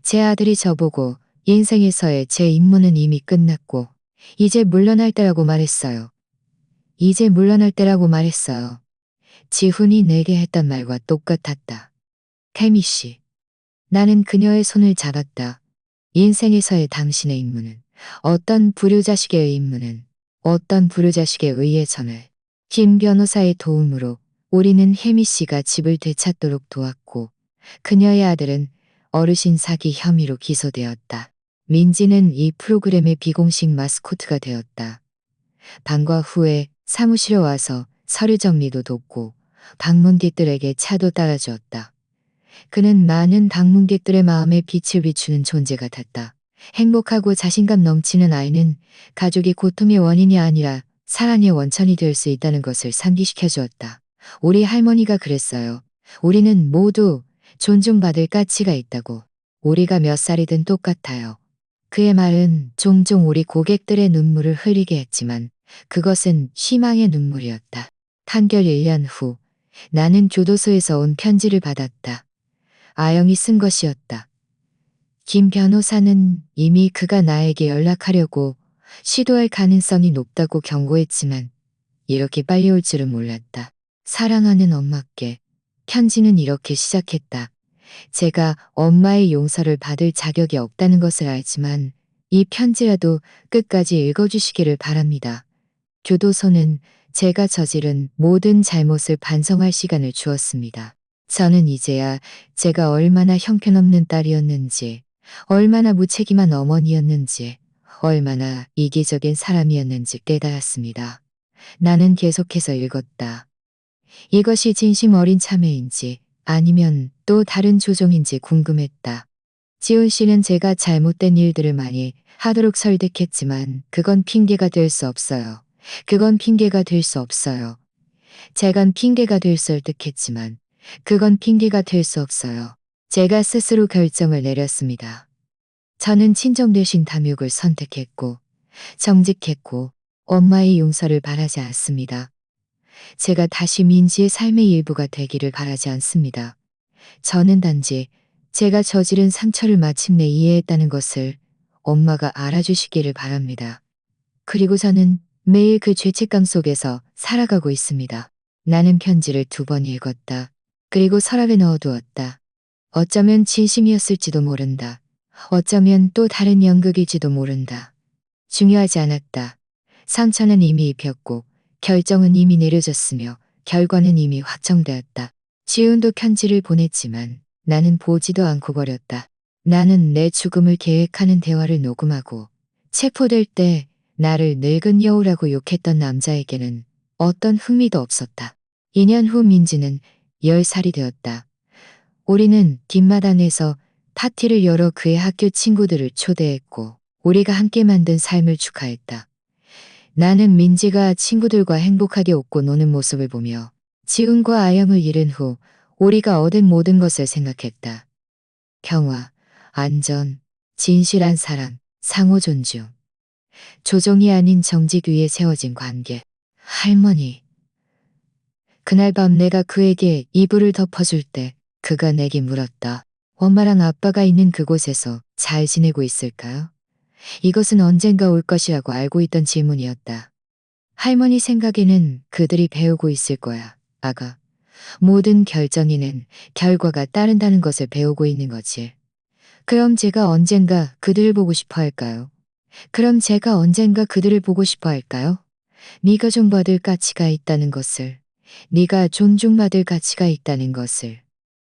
제 아들이 저보고 인생에서의 제 임무는 이미 끝났고 이제 물러날 때라고 말했어요. 이제 물러날 때라고 말했어요. 지훈이 내게 했던 말과 똑같았다. 혜미 씨, 나는 그녀의 손을 잡았다. 인생에서의 당신의 임무는 어떤 불효자식의 임무는 어떤 불효자식에 의해 전을 김 변호사의 도움으로 우리는 혜미 씨가 집을 되찾도록 도왔고 그녀의 아들은 어르신 사기 혐의로 기소되었다. 민지는 이 프로그램의 비공식 마스코트가 되었다. 방과 후에 사무실에 와서 서류 정리도 돕고 방문객들에게 차도 따라주었다. 그는 많은 방문객들의 마음에 빛을 비추는 존재 같았다. 행복하고 자신감 넘치는 아이는 가족이 고통의 원인이 아니라 사랑의 원천이 될 수 있다는 것을 상기시켜 주었다. 우리 할머니가 그랬어요. 우리는 모두 존중받을 가치가 있다고. 우리가 몇 살이든 똑같아요. 그의 말은 종종 우리 고객들의 눈물을 흘리게 했지만 그것은 희망의 눈물이었다. 판결 1년 후 나는 교도소에서 온 편지를 받았다. 아영이 쓴 것이었다. 김 변호사는 이미 그가 나에게 연락하려고 시도할 가능성이 높다고 경고했지만 이렇게 빨리 올 줄은 몰랐다. 사랑하는 엄마께 편지는 이렇게 시작했다. 제가 엄마의 용서를 받을 자격이 없다는 것을 알지만 이 편지라도 끝까지 읽어주시기를 바랍니다. 교도소는 제가 저지른 모든 잘못을 반성할 시간을 주었습니다. 저는 이제야 제가 얼마나 형편없는 딸이었는지, 얼마나 무책임한 어머니였는지, 얼마나 이기적인 사람이었는지 깨달았습니다. 나는 계속해서 읽었다. 이것이 진심 어린 참회인지 아니면 또 다른 조종인지 궁금했다. 지훈 씨는 제가 잘못된 일들을 많이 하도록 설득했지만 그건 핑계가 될 수 없어요. 그건 핑계가 될 수 없어요. 제간 핑계가 될 설득했지만 그건 핑계가 될 수 없어요. 제가 스스로 결정을 내렸습니다. 저는 친정 대신 담육을 선택했고 정직했고 엄마의 용서를 바라지 않습니다. 제가 다시 민지의 삶의 일부가 되기를 바라지 않습니다. 저는 단지 제가 저지른 상처를 마침내 이해했다는 것을 엄마가 알아주시기를 바랍니다. 그리고 저는 매일 그 죄책감 속에서 살아가고 있습니다. 나는 편지를 2번 읽었다. 그리고 서랍에 넣어두었다. 어쩌면 진심이었을지도 모른다. 어쩌면 또 다른 연극일지도 모른다. 중요하지 않았다. 상처는 이미 입혔고 결정은 이미 내려졌으며 결과는 이미 확정되었다. 지훈도 편지를 보냈지만 나는 보지도 않고 버렸다. 나는 내 죽음을 계획하는 대화를 녹음하고 체포될 때 나를 늙은 여우라고 욕했던 남자에게는 어떤 흥미도 없었다. 2년 후 민지는 10살이 되었다. 우리는 뒷마당에서 파티를 열어 그의 학교 친구들을 초대했고 우리가 함께 만든 삶을 축하했다. 나는 민지가 친구들과 행복하게 웃고 노는 모습을 보며 지훈과 아영을 잃은 후 우리가 얻은 모든 것을 생각했다. 평화, 안전, 진실한 사랑, 상호 존중. 조종이 아닌 정직 위에 세워진 관계. 할머니. 그날 밤 내가 그에게 이불을 덮어줄 때 그가 내게 물었다. 엄마랑 아빠가 있는 그곳에서 잘 지내고 있을까요? 이것은 언젠가 올 것이라고 알고 있던 질문이었다. 할머니 생각에는 그들이 배우고 있을 거야, 아가. 모든 결정에는 결과가 따른다는 것을 배우고 있는 거지. 그럼 제가 언젠가 그들을 보고 싶어 할까요? 그럼 제가 언젠가 그들을 보고 싶어 할까요? 네가 존받을 가치가 있다는 것을, 네가 존중받을 가치가 있다는 것을,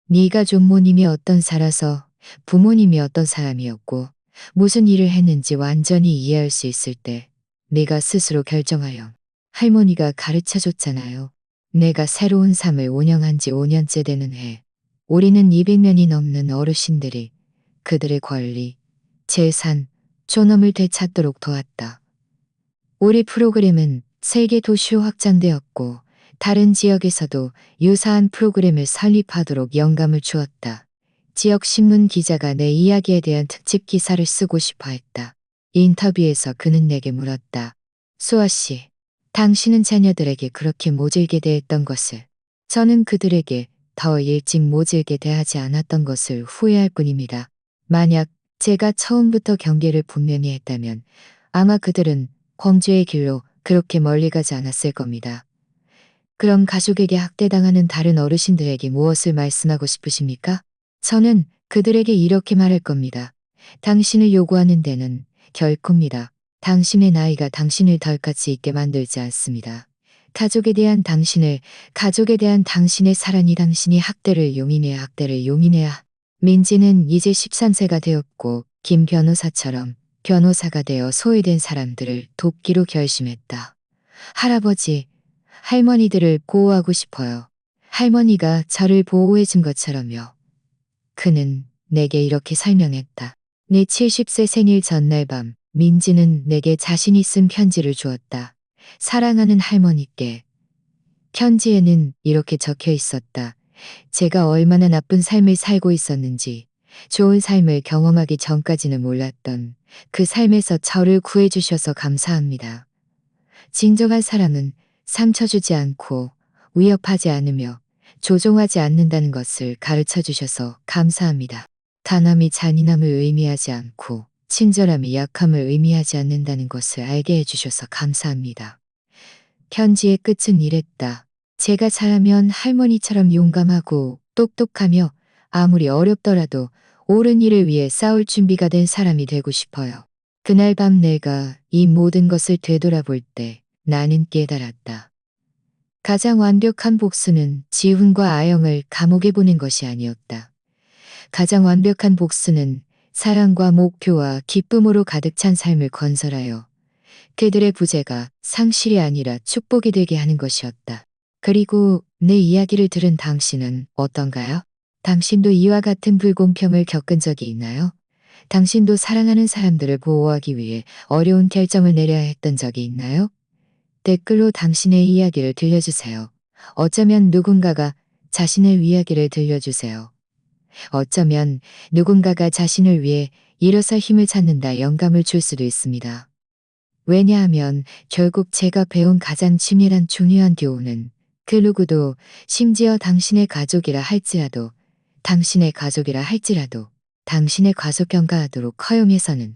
네가 존모님이 어떤 살아서 부모님이 어떤 사람이었고 무슨 일을 했는지 완전히 이해할 수 있을 때 네가 스스로 결정하렴. 할머니가 가르쳐줬잖아요. 내가 새로운 삶을 운영한 지 5년째 되는 해. 우리는 200년이 넘는 어르신들이 그들의 권리, 재산, 존엄을 되찾도록 도왔다. 우리 프로그램은 세계 도시로 확장되었고 다른 지역에서도 유사한 프로그램을 설립하도록 영감을 주었다. 지역 신문 기자가 내 이야기에 대한 특집 기사를 쓰고 싶어 했다. 인터뷰에서 그는 내게 물었다. 수아 씨, 당신은 자녀들에게 그렇게 모질게 대했던 것을, 저는 그들에게 더 일찍 모질게 대하지 않았던 것을 후회할 뿐입니다. 만약 제가 처음부터 경계를 분명히 했다면 아마 그들은 범죄의 길로 그렇게 멀리 가지 않았을 겁니다. 그럼 가족에게 학대당하는 다른 어르신들에게 무엇을 말씀하고 싶으십니까? 저는 그들에게 이렇게 말할 겁니다. 당신을 요구하는 데는 결코입니다. 당신의 나이가 당신을 덜 가치 있게 만들지 않습니다. 가족에 대한 당신의 사랑이 당신이 학대를 용인해야. 민지는 이제 13세가 되었고 김 변호사처럼 변호사가 되어 소외된 사람들을 돕기로 결심했다. 할아버지, 할머니들을 보호하고 싶어요. 할머니가 저를 보호해 준 것처럼요. 그는 내게 이렇게 설명했다. 내 70세 생일 전날 밤 민지는 내게 자신이 쓴 편지를 주었다. 사랑하는 할머니께. 편지에는 이렇게 적혀 있었다. 제가 얼마나 나쁜 삶을 살고 있었는지, 좋은 삶을 경험하기 전까지는 몰랐던 그 삶에서 저를 구해주셔서 감사합니다. 진정한 사랑은 상처 주지 않고 위협하지 않으며 조종하지 않는다는 것을 가르쳐 주셔서 감사합니다. 단함이 잔인함을 의미하지 않고 친절함이 약함을 의미하지 않는다는 것을 알게 해주셔서 감사합니다. 편지의 끝은 이랬다. 제가 잘하면 할머니처럼 용감하고 똑똑하며 아무리 어렵더라도 옳은 일을 위해 싸울 준비가 된 사람이 되고 싶어요. 그날 밤 내가 이 모든 것을 되돌아볼 때 나는 깨달았다. 가장 완벽한 복수는 지훈과 아영을 감옥에 보낸 것이 아니었다. 가장 완벽한 복수는 사랑과 목표와 기쁨으로 가득 찬 삶을 건설하여 그들의 부재가 상실이 아니라 축복이 되게 하는 것이었다. 그리고 내 이야기를 들은 당신은 어떤가요? 당신도 이와 같은 불공평을 겪은 적이 있나요? 당신도 사랑하는 사람들을 보호하기 위해 어려운 결정을 내려야 했던 적이 있나요? 댓글로 당신의 이야기를 들려주세요. 어쩌면 누군가가 자신의 이야기를 들려주세요. 어쩌면 누군가가 자신을 위해 일어설 힘을 찾는다 영감을 줄 수도 있습니다. 왜냐하면 결국 제가 배운 가장 치밀한 중요한 교훈은 그 누구도 심지어 당신의 가족이라 할지라도 당신의 가족 경가하도록 허용해서는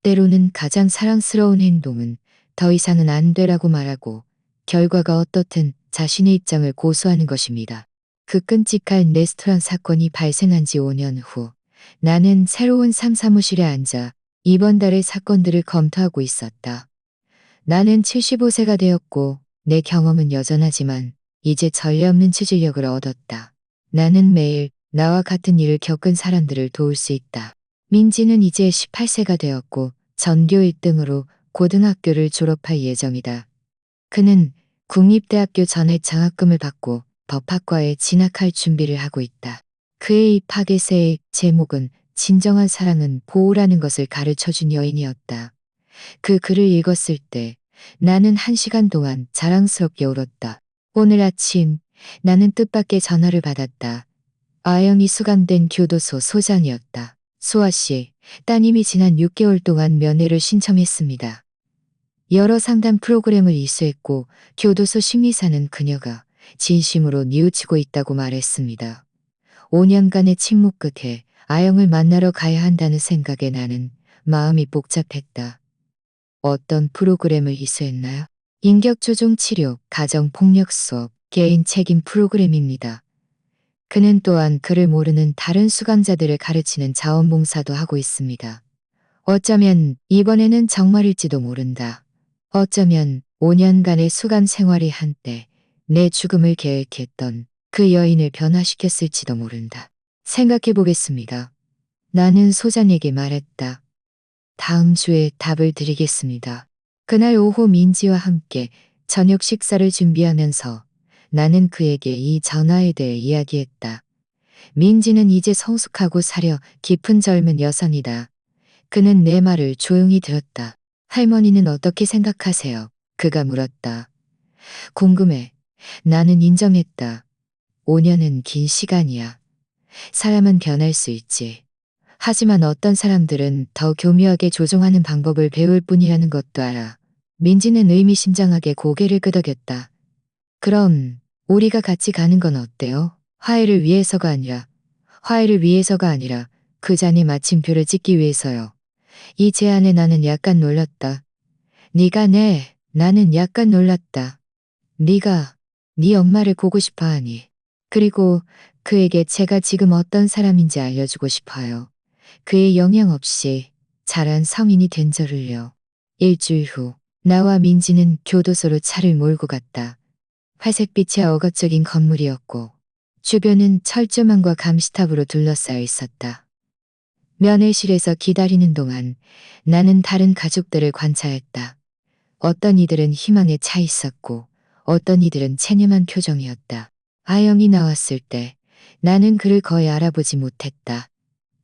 때로는 가장 사랑스러운 행동은 더 이상은 안 되라고 말하고 결과가 어떻든 자신의 입장을 고수하는 것입니다. 그 끔찍한 레스토랑 사건이 발생한 지 5년 후 나는 새로운 상사무실에 앉아 이번 달의 사건들을 검토하고 있었다. 나는 75세가 되었고 내 경험은 여전하지만 이제 전례 없는 추진력을 얻었다. 나는 매일 나와 같은 일을 겪은 사람들을 도울 수 있다. 민지는 이제 18세가 되었고 전교 1등으로 고등학교를 졸업할 예정이다. 그는 국립대학교 전액 장학금을 받고 법학과에 진학할 준비를 하고 있다. 그의 입학 에세이 제목은 진정한 사랑은 보호라는 것을 가르쳐준 여인이었다. 그 글을 읽었을 때 나는 1시간 동안 자랑스럽게 울었다. 오늘 아침 나는 뜻밖의 전화를 받았다. 아영이 수감된 교도소 소장이었다. 소아 씨, 따님이 지난 6개월 동안 면회를 신청했습니다. 여러 상담 프로그램을 이수했고 교도소 심리사는 그녀가 진심으로 뉘우치고 있다고 말했습니다. 5년간의 침묵 끝에 아영을 만나러 가야 한다는 생각에 나는 마음이 복잡했다. 어떤 프로그램을 이수했나요? 인격조종 치료, 가정폭력 수업, 개인 책임 프로그램입니다. 그는 또한 그를 모르는 다른 수감자들을 가르치는 자원봉사도 하고 있습니다. 어쩌면 이번에는 정말일지도 모른다. 어쩌면 5년간의 수감 생활이 한때 내 죽음을 계획했던 그 여인을 변화시켰을지도 모른다. 생각해 보겠습니다. 나는 소장에게 말했다. 다음 주에 답을 드리겠습니다. 그날 오후 민지와 함께 저녁 식사를 준비하면서 나는 그에게 이 전화에 대해 이야기했다. 민지는 이제 성숙하고 사려 깊은 젊은 여성이다. 그는 내 말을 조용히 들었다. 할머니는 어떻게 생각하세요? 그가 물었다. 궁금해. 나는 인정했다. 5년은 긴 시간이야. 사람은 변할 수 있지. 하지만 어떤 사람들은 더 교묘하게 조종하는 방법을 배울 뿐이라는 것도 알아. 민지는 의미심장하게 고개를 끄덕였다. 그럼 우리가 같이 가는 건 어때요? 화해를 위해서가 아니라 그 잔의 마침표를 찍기 위해서요. 이 제안에 나는 약간 놀랐다. 나는 약간 놀랐다. 네가 네 엄마를 보고 싶어 하니. 그리고 그에게 제가 지금 어떤 사람인지 알려주고 싶어요. 그의 영향 없이 자란 성인이 된 저를요. 일주일 후 나와 민지는 교도소로 차를 몰고 갔다. 회색빛의 억압적인 건물이었고 주변은 철조망과 감시탑으로 둘러싸여 있었다. 면회실에서 기다리는 동안 나는 다른 가족들을 관찰했다. 어떤 이들은 희망에 차 있었고 어떤 이들은 체념한 표정이었다. 아영이 나왔을 때 나는 그를 거의 알아보지 못했다.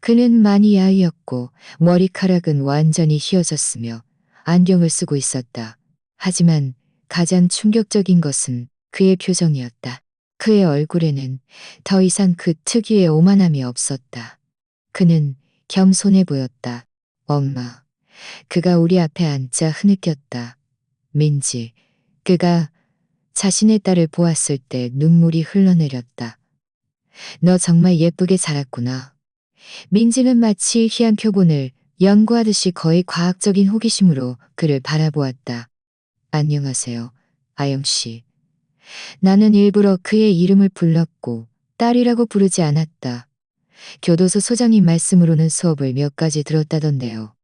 그는 많이 야위었고 머리카락은 완전히 휘어졌으며 안경을 쓰고 있었다. 하지만 가장 충격적인 것은 그의 표정이었다. 그의 얼굴에는 더 이상 그 특유의 오만함이 없었다. 그는 겸손해 보였다. 엄마. 그가 우리 앞에 앉자 흐느꼈다. 민지. 그가 자신의 딸을 보았을 때 눈물이 흘러내렸다. 너 정말 예쁘게 자랐구나. 민지는 마치 희한 표본을 연구하듯이 거의 과학적인 호기심으로 그를 바라보았다. 안녕하세요, 아영 씨. 나는 일부러 그의 이름을 불렀고 딸이라고 부르지 않았다. 교도소 소장님 말씀으로는 수업을 몇 가지 들었다던데요.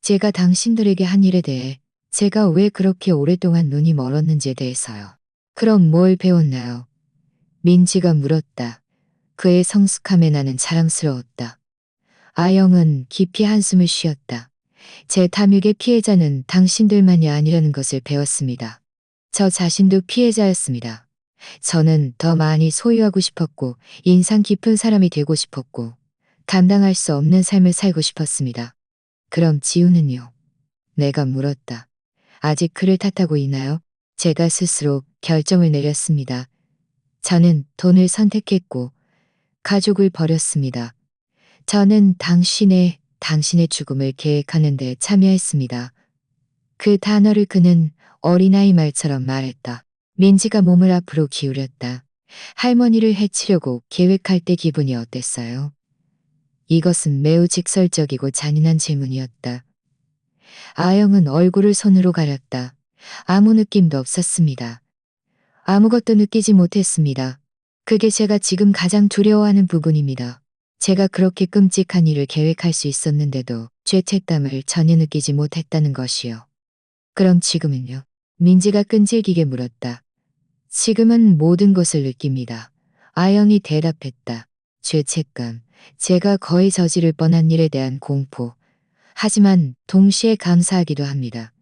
제가 당신들에게 한 일에 대해 제가 왜 그렇게 오랫동안 눈이 멀었는지에 대해서요. 그럼 뭘 배웠나요? 민지가 물었다. 그의 성숙함에 나는 자랑스러웠다. 아영은 깊이 한숨을 쉬었다. 제 탐욕의 피해자는 당신들만이 아니라는 것을 배웠습니다. 저 자신도 피해자였습니다. 저는 더 많이 소유하고 싶었고 인상 깊은 사람이 되고 싶었고 감당할 수 없는 삶을 살고 싶었습니다. 그럼 지우는요? 내가 물었다. 아직 그를 탓하고 있나요? 제가 스스로 결정을 내렸습니다. 저는 돈을 선택했고 가족을 버렸습니다. 저는 당신의 죽음을 계획하는 데 참여했습니다. 그 단어를 그는 어린아이 말처럼 말했다. 민지가 몸을 앞으로 기울였다. 할머니를 해치려고 계획할 때 기분이 어땠어요? 이것은 매우 직설적이고 잔인한 질문이었다. 아영은 얼굴을 손으로 가렸다. 아무 느낌도 없었습니다. 아무것도 느끼지 못했습니다. 그게 제가 지금 가장 두려워하는 부분입니다. 제가 그렇게 끔찍한 일을 계획할 수 있었는데도 죄책감을 전혀 느끼지 못했다는 것이요. 그럼 지금은요? 민지가 끈질기게 물었다. 지금은 모든 것을 느낍니다. 아영이 대답했다. 죄책감, 제가 거의 저지를 뻔한 일에 대한 공포. 하지만 동시에 감사하기도 합니다.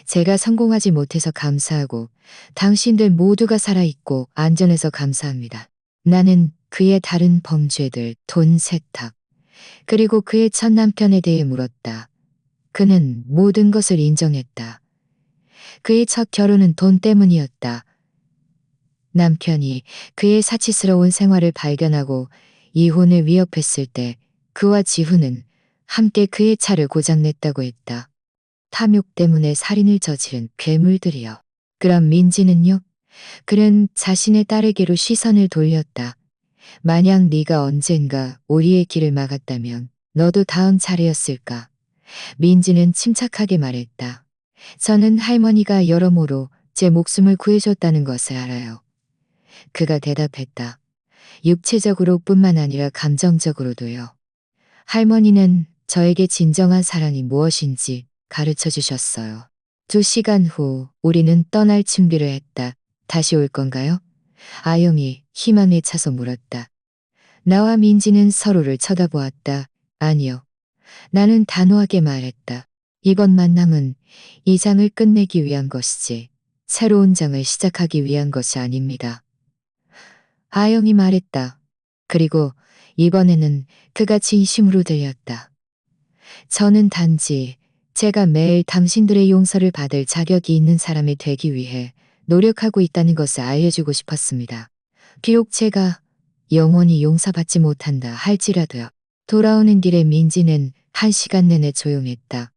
제가 성공하지 못해서 감사하고 당신들 모두가 살아있고 안전해서 감사합니다. 나는 그의 다른 범죄들, 돈 세탁, 그리고 그의 첫 남편에 대해 물었다. 그는 모든 것을 인정했다. 그의 첫 결혼은 돈 때문이었다. 남편이 그의 사치스러운 생활을 발견하고 이혼을 위협했을 때 그와 지훈은 함께 그의 차를 고장냈다고 했다. 탐욕 때문에 살인을 저지른 괴물들이여. 그럼 민지는요? 그는 자신의 딸에게로 시선을 돌렸다. 만약 네가 언젠가 우리의 길을 막았다면 너도 다음 차례였을까? 민지는 침착하게 말했다. 저는 할머니가 여러모로 제 목숨을 구해줬다는 것을 알아요. 그가 대답했다. 육체적으로 뿐만 아니라 감정적으로도요. 할머니는 저에게 진정한 사랑이 무엇인지 가르쳐 주셨어요. 2시간 후 우리는 떠날 준비를 했다. 다시 올 건가요? 아영이 희망에 차서 물었다. 나와 민지는 서로를 쳐다보았다. 아니요. 나는 단호하게 말했다. 이번 만남은 이 장을 끝내기 위한 것이지 새로운 장을 시작하기 위한 것이 아닙니다. 아영이 말했다. 그리고 이번에는 그가 진심으로 들렸다. 저는 단지 제가 매일 당신들의 용서를 받을 자격이 있는 사람이 되기 위해 노력하고 있다는 것을 알려주고 싶었습니다. 비록 제가 영원히 용서받지 못한다 할지라도요. 돌아오는 길에 민지는 1시간 내내 조용했다.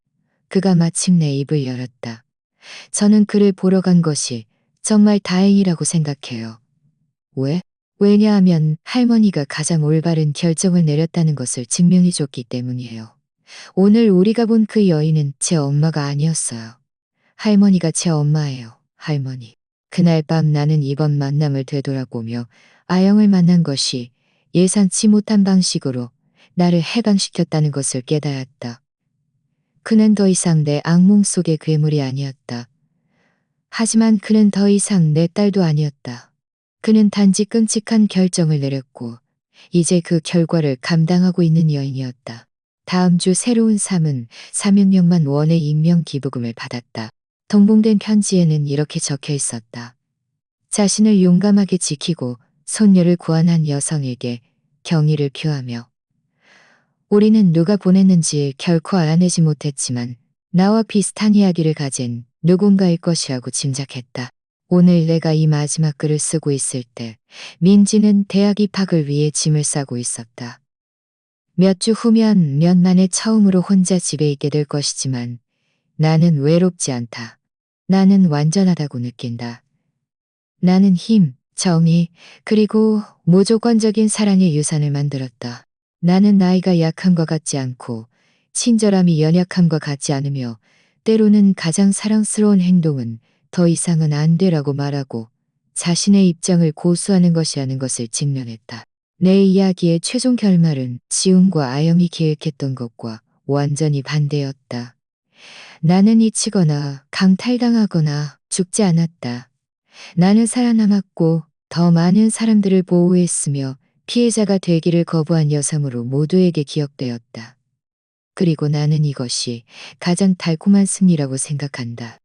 그가 마침내 입을 열었다. 저는 그를 보러 간 것이 정말 다행이라고 생각해요. 왜? 왜냐하면 할머니가 가장 올바른 결정을 내렸다는 것을 증명해줬기 때문이에요. 오늘 우리가 본 그 여인은 제 엄마가 아니었어요. 할머니가 제 엄마예요. 할머니. 그날 밤 나는 이번 만남을 되돌아보며 아영을 만난 것이 예상치 못한 방식으로 나를 해방시켰다는 것을 깨달았다. 그는 더 이상 내 악몽 속의 괴물이 아니었다. 하지만 그는 더 이상 내 딸도 아니었다. 그는 단지 끔찍한 결정을 내렸고 이제 그 결과를 감당하고 있는 여인이었다. 다음 주 새로운 삶은 300만 원의 임명 기부금을 받았다. 동봉된 편지에는 이렇게 적혀 있었다. 자신을 용감하게 지키고 손녀를 구원한 여성에게 경의를 표하며. 우리는 누가 보냈는지 결코 알아내지 못했지만 나와 비슷한 이야기를 가진 누군가일 것이라고 짐작했다. 오늘 내가 이 마지막 글을 쓰고 있을 때 민지는 대학 입학을 위해 짐을 싸고 있었다. 몇 주 후면 몇 만에 처음으로 혼자 집에 있게 될 것이지만 나는 외롭지 않다. 나는 완전하다고 느낀다. 나는 힘, 정의, 그리고 무조건적인 사랑의 유산을 만들었다. 나는 나이가 약함과 같지 않고 친절함이 연약함과 같지 않으며 때로는 가장 사랑스러운 행동은 더 이상은 안 되라고 말하고 자신의 입장을 고수하는 것이라는 것을 직면했다. 내 이야기의 최종 결말은 지훈과 아영이 계획했던 것과 완전히 반대였다. 나는 잊히거나 강탈당하거나 죽지 않았다. 나는 살아남았고 더 많은 사람들을 보호했으며 피해자가 되기를 거부한 여성으로 모두에게 기억되었다. 그리고 나는 이것이 가장 달콤한 승리라고 생각한다.